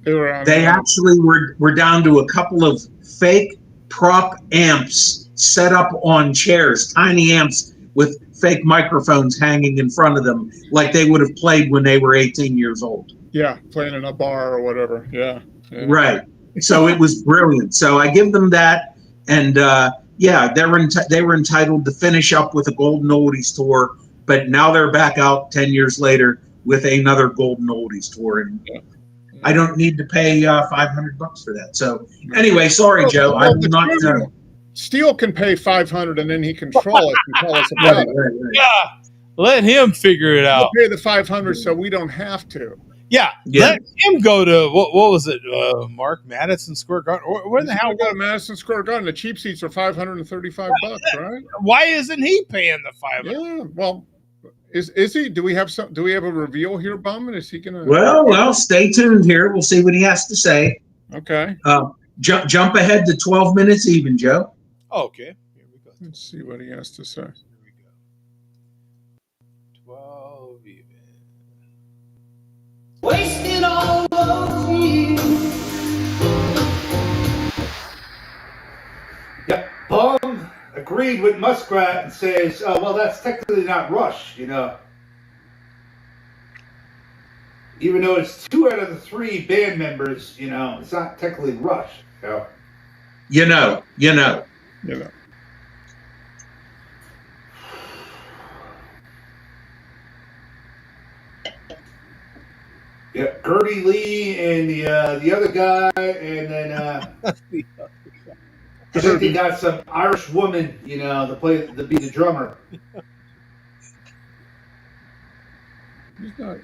they actually were down to a couple of fake prop amps set up on chairs, tiny amps with fake microphones hanging in front of them, like they would have played when they were 18 years old. Yeah, playing in a bar or whatever. Yeah. Right. So it was brilliant. So I give them that, and they were entitled to finish up with a Golden Oldies tour, but now they're back out 10 years later with another Golden Oldies tour, and I don't need to pay $500 for that. So anyway, sorry, Joe. I'm not. Steele can pay $500 and then he can troll us and tell us about it. Right. Yeah, let him figure it out. We'll pay the $500 so we don't have to. Yeah. Let him go to what was it? Mark Madison Square Garden. Where the hell? Go to Madison Square Garden. The cheap seats are $535, right? Why isn't he paying the $500? Yeah. Well, is he? Do we have a reveal here, Bum? Is he gonna? Well, stay tuned here. We'll see what he has to say. Okay. Jump ahead to 12 minutes even, Joe. Oh, okay. Here we go. Let's see what he has to say. Here we go. 12 even. Wasted all those years. Yep. Bum agreed with Muskrat and says, well, that's technically not Rush, Even though it's 2 out of the 3 band members, it's not technically Rush. You know. Yeah, Gertie Lee and the other guy, and then I think they got some Irish woman, to be the drummer. He's not.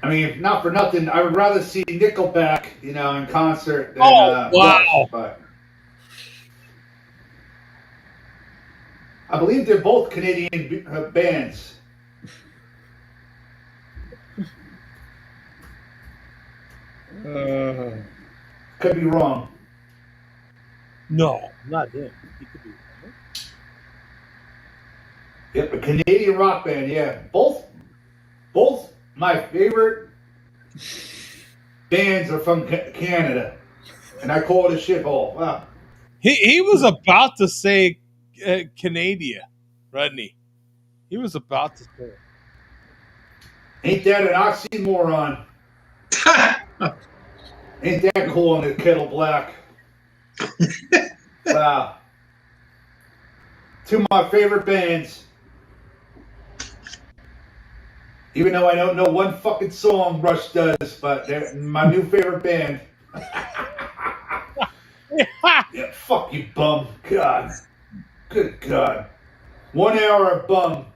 I mean, not for nothing, I would rather see Nickelback, in concert than Oh, wow. Rush, but I believe they're both Canadian bands. Could be wrong. No, not him. He could be wrong. Yep, a Canadian rock band. Yeah, both my favorite bands are from Canada, and I call it a shithole. Wow. He was about to say Canada, Rodney. He was about to say it. Ain't that an oxymoron? Ain't that cool on the kettle black? Wow. Two of my favorite bands. Even though I don't know one fucking song Rush does, but they're my new favorite band. Yeah, fuck you, bum. God. Good God. 1 hour of bum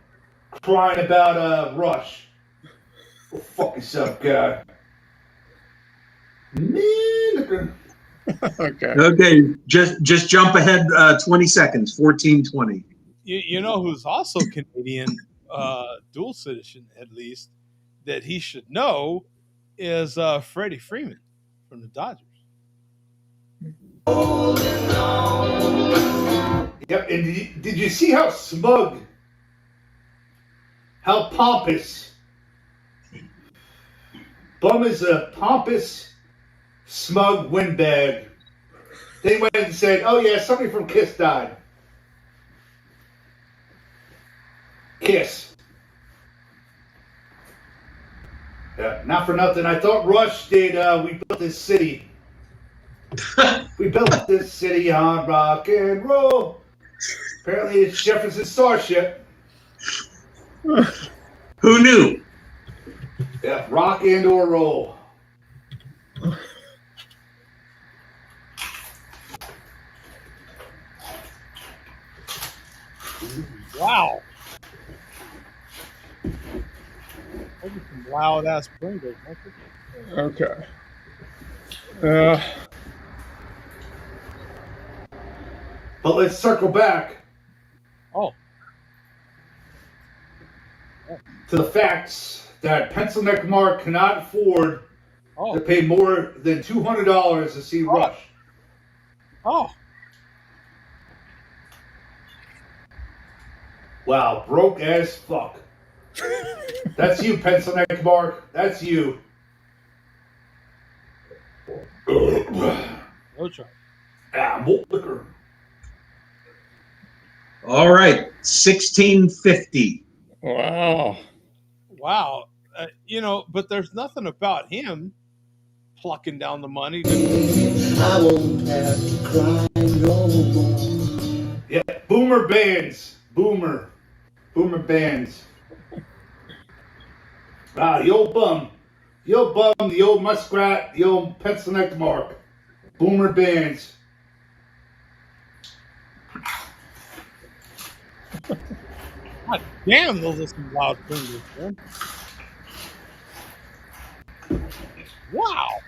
crying about Rush. Go fuck yourself, God. Man, Okay. Okay, just jump ahead 20 seconds, 14:20. You know who's also Canadian, dual citizen at least, that he should know is Freddie Freeman from the Dodgers. Yep, and did you see how smug, how pompous? Bum is a pompous, smug windbag. They went and said, oh yeah, somebody from Kiss died. Kiss. Yeah, not for nothing. I thought Rush did, we built this city. We built this city on rock and roll. Apparently it's Jefferson Starship. Who knew? Yeah, rock and or roll. Wow. Those are some loud ass bringers. Okay. But let's circle back Oh, to the facts that Pencil Neck Mark cannot afford to pay more than $200 to see Rush. oh. Wow, broke as fuck. That's you, Pencil Neck Mark. That's you. No try. Malt liquor. All right, 1650. Wow. Wow. But there's nothing about him plucking down the money. I won't have to cry no more. Yeah, Boomer Bands. Boomer Bands. Wow, the old bum. The old bum, the old muskrat, the old Pencil Neck Mark. Boomer Bands. God damn, those are some loud fingers, man. Wow.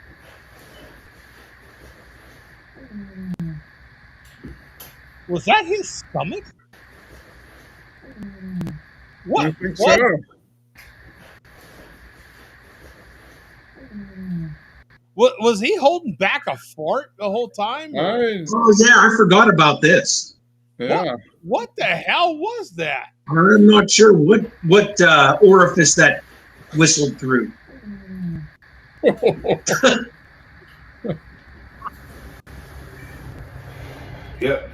Was that his stomach? What? I think What? so. Was he holding back a fart the whole time? Oh yeah, I forgot about this. Yeah. What the hell was that? I'm not sure what orifice that whistled through. Yep.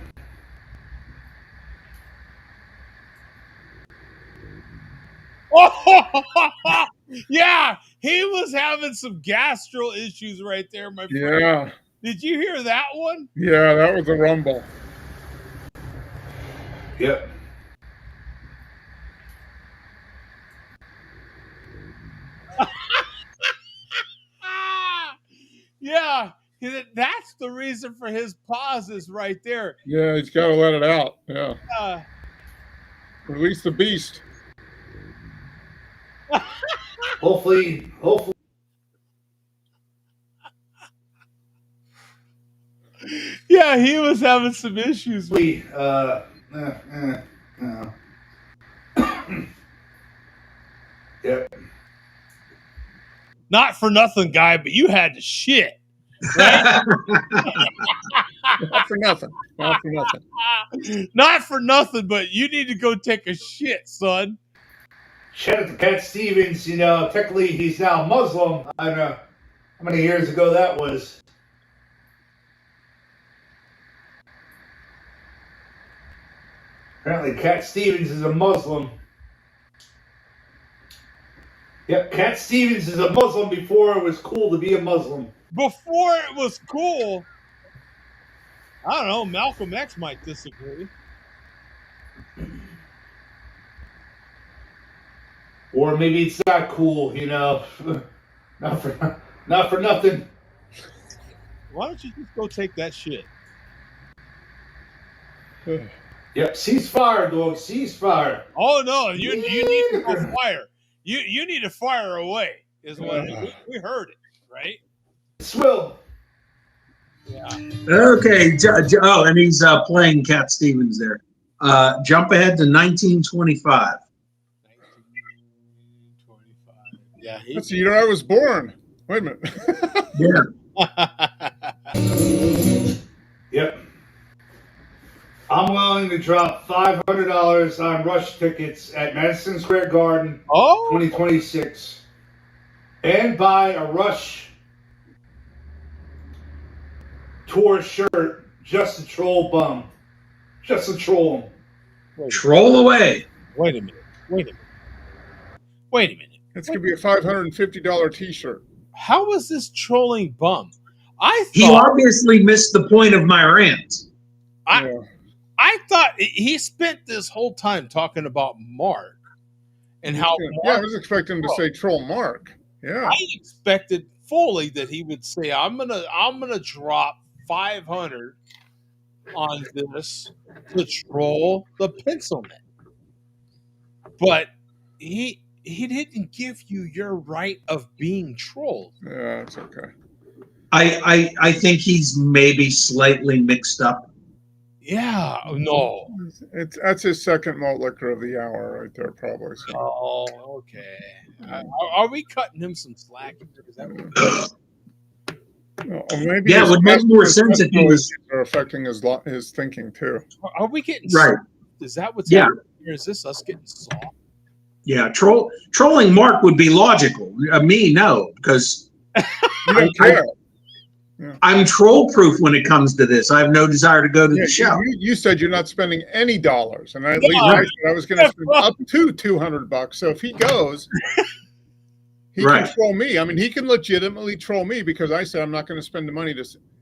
Yeah, he was having some gastro issues right there, my friend. Yeah. Did you hear that one? Yeah, that was a rumble. Yep. Yeah, That's the reason for his pauses right there. Yeah, he's got to let it out. Yeah. Uh, Release the beast. Hopefully. yeah, he was having some issues. Yep. Not for nothing, guy, but you had to shit. Right? Not for nothing. Not for nothing. Not for nothing, but you need to go take a shit, son. Shout out to Cat Stevens. Technically he's now Muslim. I don't know how many years ago that was. Apparently, Cat Stevens is a Muslim. Yep, Cat Stevens is a Muslim before it was cool to be a Muslim. Before it was cool. I don't know. Malcolm X might disagree. Or maybe it's not cool, Not for nothing. Why don't you just go take that shit? Yep, ceasefire, dog. Ceasefire. Oh no, you need to go fire. You need to fire away. Is what we heard it, right? Swill. Yeah. Okay. Oh, and he's playing Cat Stevens there. Jump ahead to 1925. 1925. Yeah. That's the year I was born. Wait a minute. Yeah. Yep. I'm willing to drop $500 on Rush tickets at Madison Square Garden 2026 and buy a Rush tour shirt just to troll Bum. Just to troll him. Troll away. Wait a minute. It's going to be a $550 T-shirt. How was this trolling Bum? He obviously missed the point of my rant. I thought he spent this whole time talking about Mark and how. I was expecting him to say troll Mark. Yeah, I expected fully that he would say, "I'm gonna drop 500 on this to troll the pencilman," but he didn't give you your right of being trolled. Yeah, it's okay. I think he's maybe slightly mixed up. Yeah, no. That's his second malt liquor of the hour right there, probably. So. Oh, okay. Are we cutting him some slack? Is that maybe it would make more sense if he was affecting his thinking too. Are we getting right? soft? Is that what's happening here? Is this us getting soft? Yeah, trolling Mark would be logical. Me, no, because you don't care. I'm troll proof when it comes to this. I have no desire to go to the show. You said you're not spending any dollars, and at least I said I was going to spend up to $200. So if he goes, he can troll me. I mean, he can legitimately troll me because I said I'm not going to spend the money.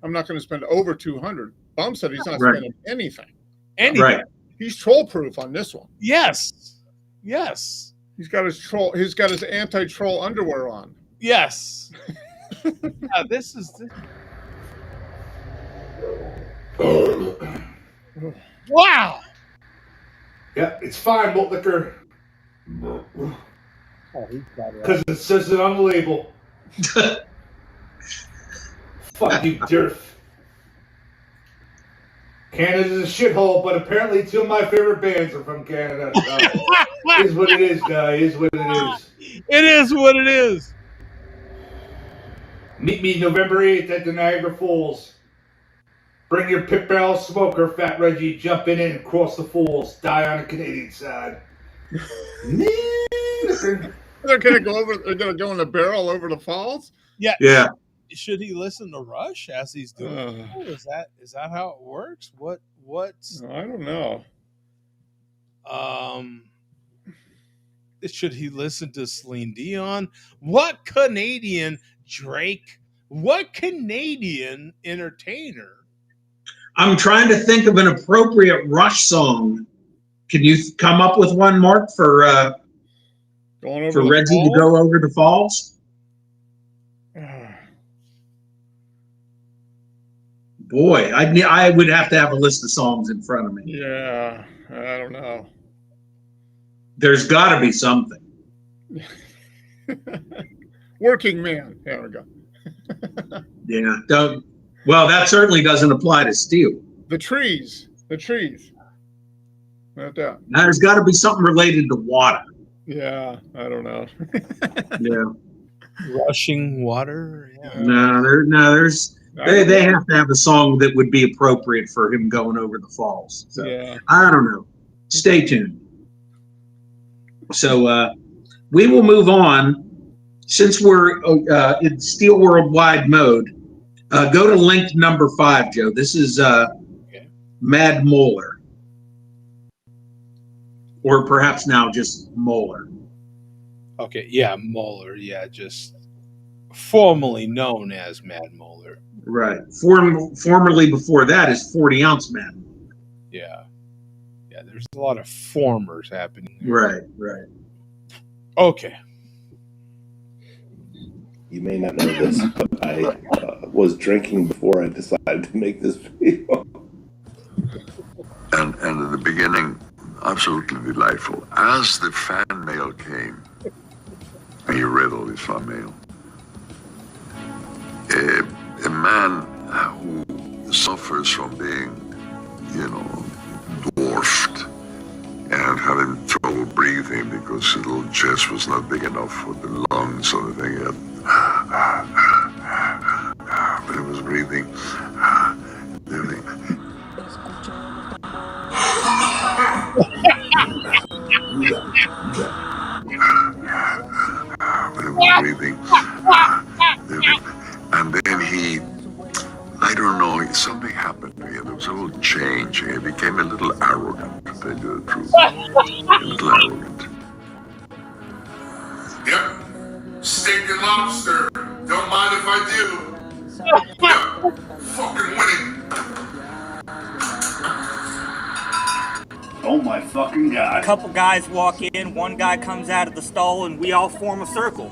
I'm not going to spend over $200. Bum said he's not spending anything. Right. He's troll proof on this one. Yes. He's got his troll. He's got his anti-troll underwear on. Yes. Yeah, this is. Wow. Yeah, it's fine, malt liquor. Because it says it on the label. Fuck you, Durf. Canada's a shithole, but apparently two of my favorite bands are from Canada. Is what it is, guy. Is what it is. It is what it is. Meet me November 8th at the Niagara Falls. Bring your pit barrel smoker, Fat Reggie. Jump in and cross the falls. Die on the Canadian side. They're gonna go over. They're gonna go in the barrel over the falls. Yeah. Should he listen to Rush as he's doing? Is that how it works? What's? I don't know. Should he listen to Celine Dion? What Canadian Drake? What Canadian entertainer? I'm trying to think of an appropriate Rush song. Can you come up with one, Mark, for Reggie to go over the falls? Boy, I would have to have a list of songs in front of me. Yeah, I don't know. There's got to be something. Working Man. There we go. Yeah. Well, that certainly doesn't apply to steel. The trees. Not that. Now, there's got to be something related to water. Yeah, I don't know. Yeah. Rushing water. Yeah. There's they have to have a song that would be appropriate for him going over the falls. So Yeah. I don't know. Stay tuned. So we will move on. Since we're in Steel Worldwide mode, go to link number 5, Joe. This is Mad Moeller. Or perhaps now just Moeller. Okay, yeah, Moeller. Yeah, just formerly known as Mad Moeller. Right. Formerly before that is 40 Ounce Mad Moeller. Yeah. Yeah, there's a lot of formers happening there. Right. Okay. You may not know this, but I was drinking before I decided to make this video. And in the beginning, absolutely delightful. As the fan mail came, and you read all this fan mail, a man who suffers from being, dwarfed and having trouble breathing because his little chest was not big enough for the lungs or the thing. But he was breathing. And then I don't know, something happened to him. There was a little change. He became a little arrogant, to tell you the truth. A little arrogant. Yep. Steak and lobster. Don't mind if I do. Yep. Fucking winning. Oh my fucking god. A couple guys walk in, one guy comes out of the stall, and we all form a circle.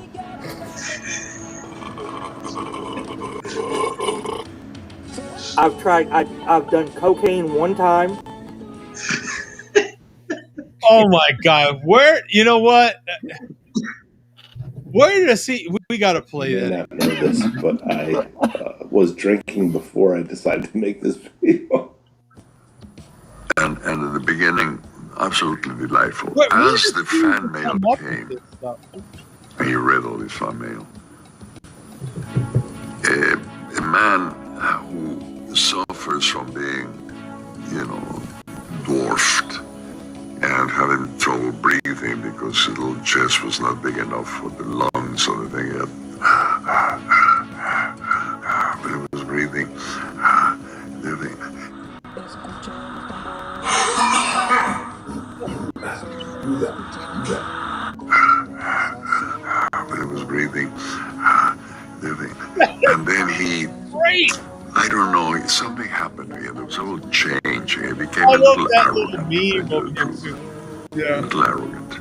I've done cocaine one time. Oh my god. You know what? Where does we got to play You may that. not know this, but I was drinking before I decided to make this video. And in the beginning, absolutely delightful. Where As did the you fan mail come up with came, this stuff? and you read all this fan mail, a man who suffers from being, dwarfed and having trouble breathing because his little chest was not big enough for the lungs or the thing. But he was breathing. But he was breathing. And then I don't know, something happened to him. There was a little change. He became I a love little that arrogant. little meme to of tell him you the too. truth. Yeah. A little arrogant.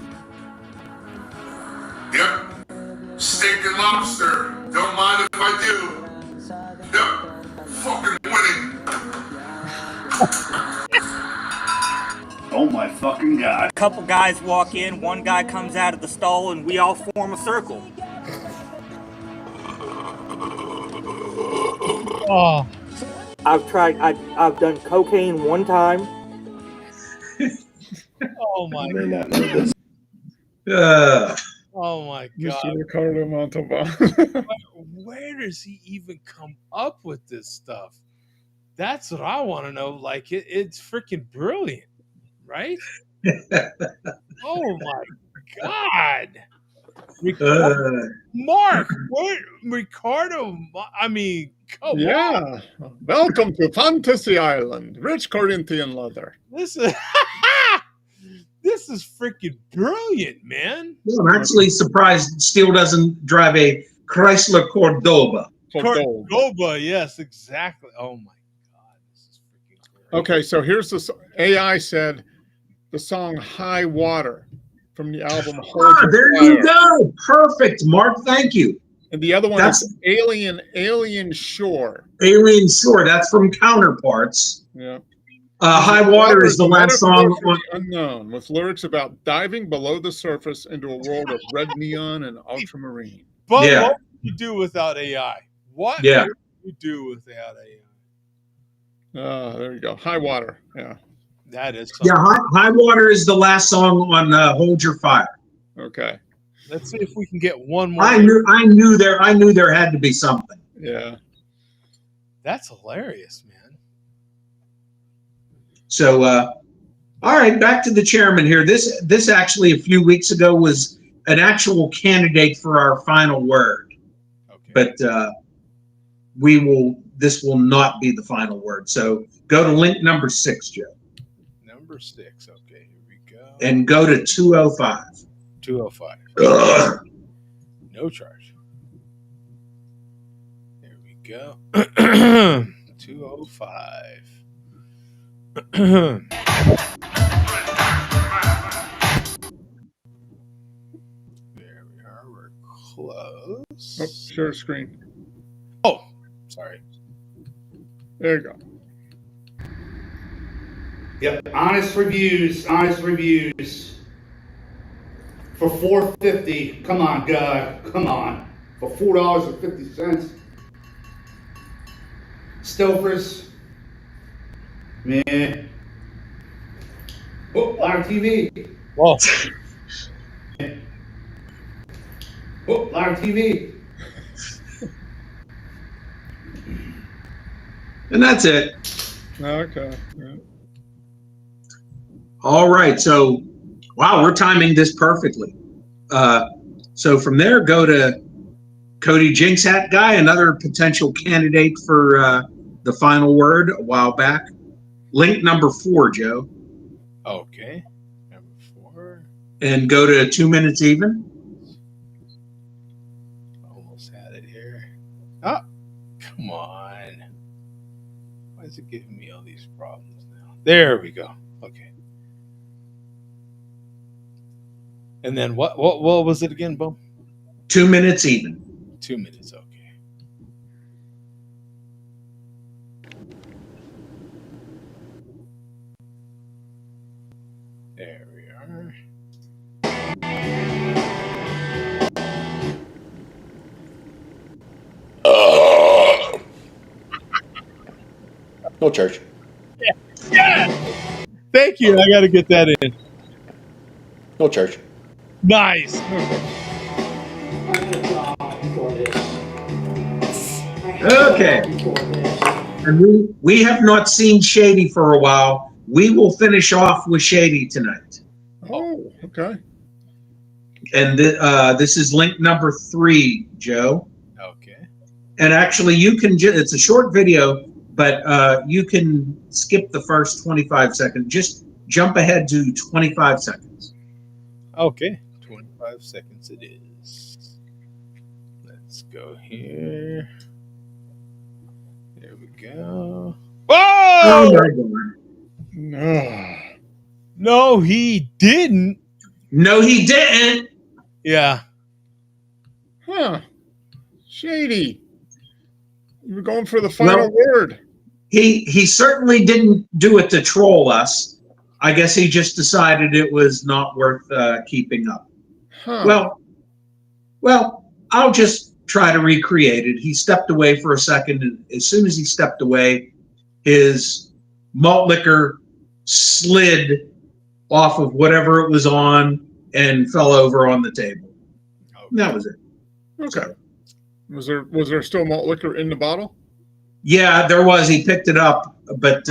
Yep. Steak and lobster. Don't mind if I do. Yep. Fucking winning. Oh my fucking god. A couple guys walk in, one guy comes out of the stall, and we all form a circle. Oh, I've done cocaine one time. oh my You may not know this. Oh my Mr. god. Ricardo Montalban. Where does he even come up with this stuff? That's what I want to know. Like it's freaking brilliant, right? Oh my god. Mark, Ricardo? I mean, come on. Yeah. Welcome to Fantasy Island. Rich Corinthian leather. This is this is freaking brilliant, man. I'm actually surprised Steele doesn't drive a Chrysler Cordoba. Cordoba, yes, exactly. Oh my god, this is freaking great. Okay, so here's this. AI said the song High Water from the album Hold Your There Fire. you go. Perfect, Mark. Thank you. And the other one That's is Alien Shore. Alien Shore. That's from Counterparts. Yeah. High Water is the last song for on. the unknown, with lyrics about diving below the surface into a world of red neon and ultramarine. But Yeah. what would you do without AI? What Yeah. would you do without AI? There you go. High Water. Yeah. That is something. Yeah, High Water is the last song on Hold Your Fire. Okay. Let's see if we can get one more. I knew there had to be something. Yeah. That's hilarious, man. So, all right, back to the chairman here. This actually a few weeks ago was an actual candidate for our final word, Okay. but this will not be the final word. So go to link number 6, Joe. Number 6. Okay, here we go. And go to 205. 205. No charge. There we go. 205. There we are. We're close. Oh, share screen. Oh, sorry. There you go. Yep, honest reviews. For $4.50, come on, God, come on. For $4.50. Stouffer's, man. Oh, live TV. Whoa. Oh, live TV. And that's it. Okay. Yeah. All right. So, wow, we're timing this perfectly. So from there, go to Cody Jinx Hat Guy, another potential candidate for the final word a while back. Link number 4, Joe. Okay. Number 4. And go to 2 minutes even. Almost had it here. Oh, come on. Why is it giving me all these problems now? There we go. Okay. And then what was it again, Bo? 2 minutes even. 2 minutes, okay. There we are. No charge. Yeah. Thank you. I got to get that in. No charge. Nice. Okay. And we have not seen Shady for a while. We will finish off with Shady tonight. Oh, okay. And this is link number 3, Joe. Okay. And actually, you can it's a short video, but you can skip the first 25 seconds. Just jump ahead to 25 seconds. Okay. 25 seconds it is. Let's go here. There we go. Whoa! Oh my God. No. No, he didn't. No, he didn't. Yeah. Huh. Shady. You were going for the final word. He certainly didn't do it to troll us. I guess he just decided it was not worth keeping up. Huh. Well, I'll just try to recreate it. He stepped away for a second, and as soon as he stepped away, his malt liquor slid off of whatever it was on and fell over on the table. And that was it. Okay. Was there still malt liquor in the bottle? Yeah, there was. He picked it up, but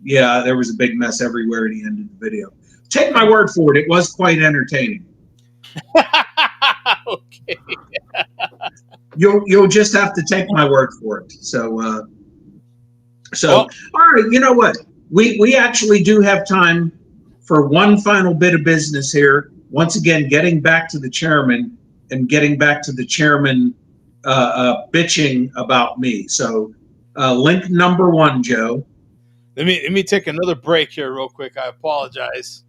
yeah, there was a big mess everywhere at the end of the video. Take my word for it; it was quite entertaining. Okay. You'll just have to take my word for it. So all right. You know what? We actually do have time for one final bit of business here. Once again, getting back to the chairman and getting back to the chairman bitching about me. So link number 1, Joe. Let me take another break here real quick. I apologize.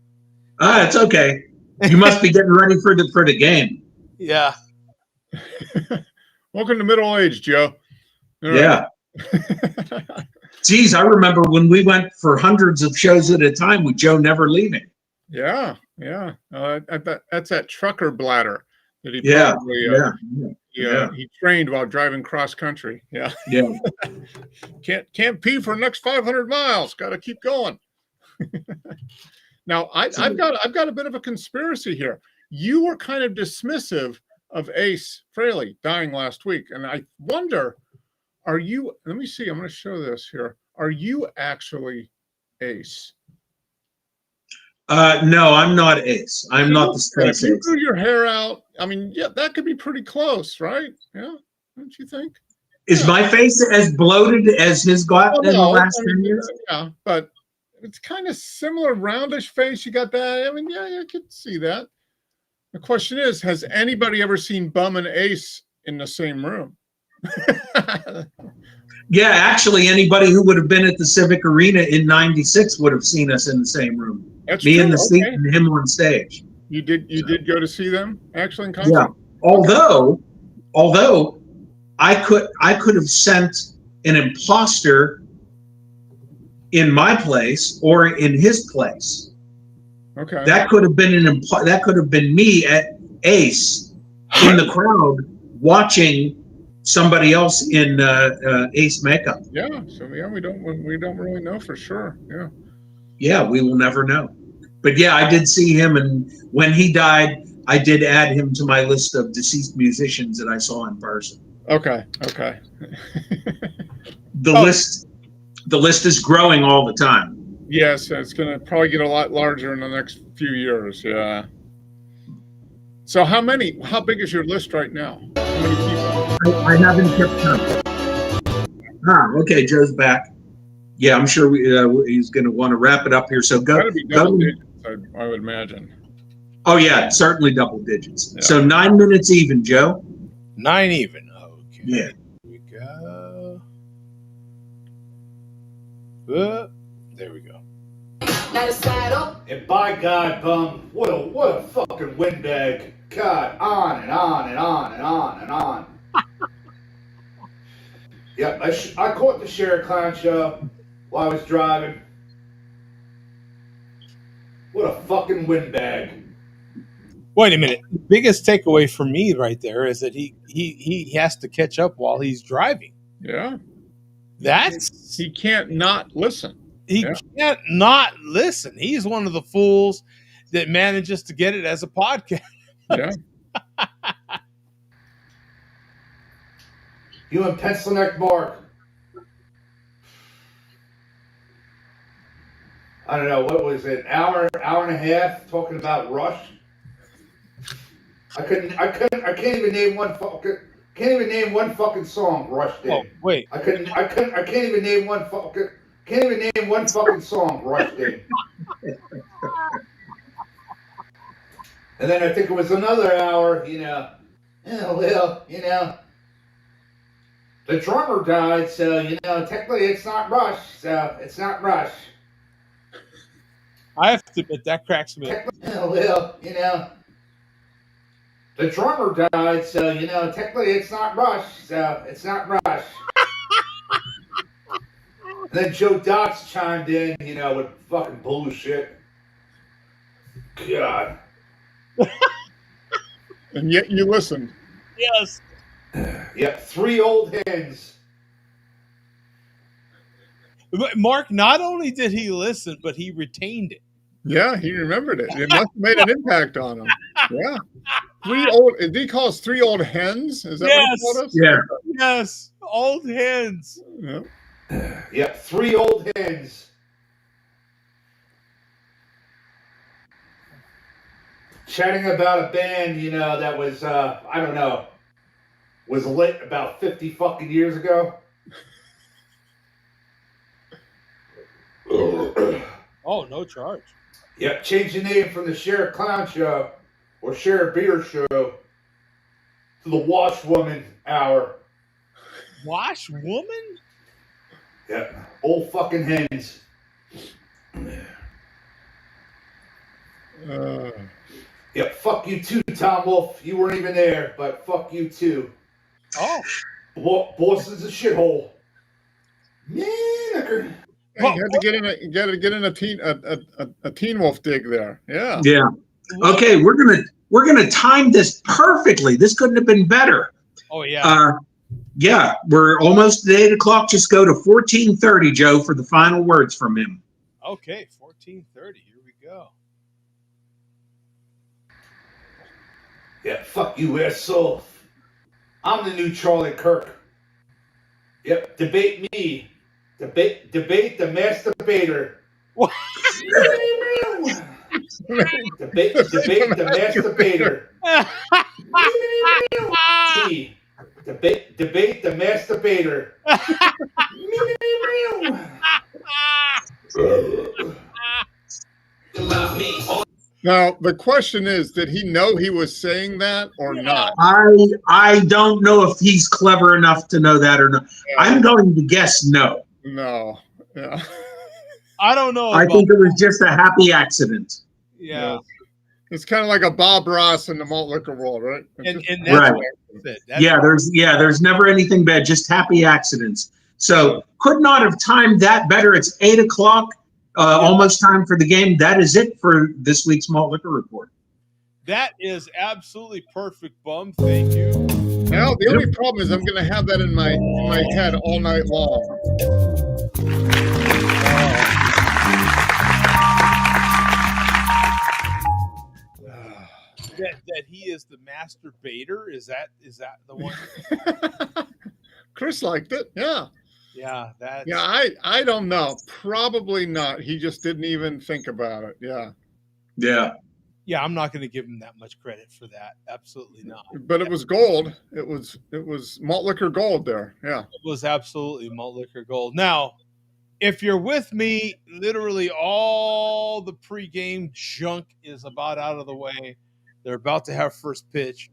It's okay. You must be getting ready for the game. Yeah. Welcome to middle age, Joe. All Yeah. right. Geez, I remember when we went for hundreds of shows at a time with Joe never leaving. Yeah. I bet that's that trucker bladder that he Yeah. probably Yeah. he trained while driving cross country. Yeah. Yeah. Can't pee for the next 500 miles. Got to keep going. Now I've got a bit of a conspiracy here. You were kind of dismissive of Ace Frehley dying last week, and I wonder, are you? Let me see. I'm going to show this here. Are you actually Ace? No, I'm not Ace. I'm not the space If you Ace. grew your hair out, I mean, yeah, that could be pretty close, right? Yeah, don't you think? Is my face as bloated as his got in the last 10 years? Yeah, but it's kind of similar, roundish face. You got that. I mean, yeah, I could see that. The question is, has anybody ever seen Bum and Ace in the same room? Yeah, actually, anybody who would have been at the Civic Arena in '96 would have seen us in the same room. That's me true. in the seat Okay. and him on stage. You did go to see them actually in concert? Yeah. Although I could have sent an imposter in my place or in his place. Okay. That could have been that could have been me at Ace in the crowd watching somebody else in Ace makeup. Yeah. So yeah, we don't really know for sure. Yeah. Yeah, we will never know. But yeah, I did see him, and when he died, I did add him to my list of deceased musicians that I saw in person. Okay. The list is growing all the time. Yes, it's going to probably get a lot larger in the next few years. Yeah. So how big is your list right now? How many people? I haven't kept count. Okay, Joe's back. Yeah, I'm sure he's going to want to wrap it up here. So go. Digits, I would imagine. Oh yeah, certainly double digits. Yeah. So 9 minutes even, Joe. 9 even. Okay. Yeah. Here we go. There we go. And by God, Bum, what a fucking windbag. God, on and on and on and on and on. Yep, I caught the Sheriff Clown show while I was driving. What a fucking windbag. Wait a minute. The biggest takeaway for me right there is that he has to catch up while he's driving. Yeah. He can't not listen. He can't not listen. He's one of the fools that manages to get it as a podcast. Yeah. You and Pencil Neck Mark. I don't know, what was it, hour and a half talking about Rush? I can't even name one fucking song Rush did. Oh, wait. I can't even name one fucking song Rush did. And then I think it was another hour, the drummer died, so, technically it's not Rush, so it's not Rush. I have to admit, that cracks me up. The drummer died, so, technically it's not Rush, so it's not Rush. And then Joe Dots chimed in, with fucking bullshit. God. And yet you listened. Yes. Yep, 3 old hens. Mark, not only did he listen, but he retained it. Yeah, he remembered it. It must have made an impact on him. Yeah. 3 old, did he call us 3 old hens? Is that what he called us? Yeah. Yes. Old hens. Yeah. Yep, 3 old hens. Chatting about a band, that was, I don't know, was lit about 50 fucking years ago. Oh, no charge. Yep, change the name from the Sheriff Clown Show or Sheriff Beer Show to the Wash Woman Hour. Wash Woman? Yep, old fucking hens. Yeah, fuck you too, Tom Wolf. You weren't even there, but fuck you too. Oh. Boston's a shithole. Man, You had to get in a teen wolf dig there. Yeah. Yeah. Okay, we're gonna time this perfectly. This couldn't have been better. Oh yeah. Yeah, we're almost at 8 o'clock. Just go to 14:30, Joe, for the final words from him. Okay, 14:30. Here we go. Yeah, fuck you, asshole. I'm the new Charlie Kirk. Yep, debate me. Debate the masturbator. What? debate the masturbator. Me. Debate the masturbator. Now the question is, did he know he was saying that or not? I don't know if he's clever enough to know that or not. Yeah. I'm going to guess no. No. Yeah. I don't know. I think it was just a happy accident. Yeah. It's kind of like a Bob Ross in the malt liquor world, right? And that's right. That's there's never anything bad, just happy accidents. So could not have timed that better. It's 8 o'clock, almost time for the game. That is it for this week's Malt Liquor Report. That is absolutely perfect, Bum. Thank you. Now the only problem is I'm going to have that in my head all night long. That he is the masturbator? Is that the one? Chris liked it. Yeah. Yeah, that's... Yeah, I don't know. Probably not. He just didn't even think about it. Yeah. Yeah. Yeah, I'm not going to give him that much credit for that. Absolutely not. But it was gold. It was malt liquor gold there. Yeah. It was absolutely malt liquor gold. Now, if you're with me, literally all the pregame junk is about out of the way. They're about to have first pitch.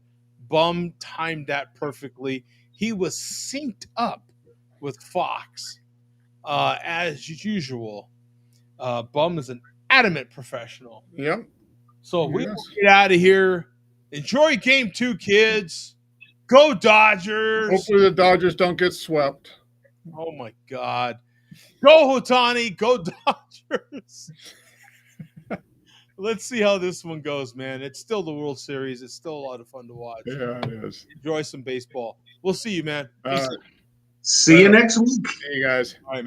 Bum timed that perfectly. He was synced up with Fox as usual. Bum is an adamant professional. Yep. So we will get out of here. Enjoy game 2, kids. Go Dodgers. Hopefully the Dodgers don't get swept. Oh, my God. Go Hotani. Go Dodgers. Let's see how this one goes, man. It's still the World Series. It's still a lot of fun to watch. Yeah, it is. Enjoy some baseball. We'll see you, man. See you next week. Hey, guys. All right, man.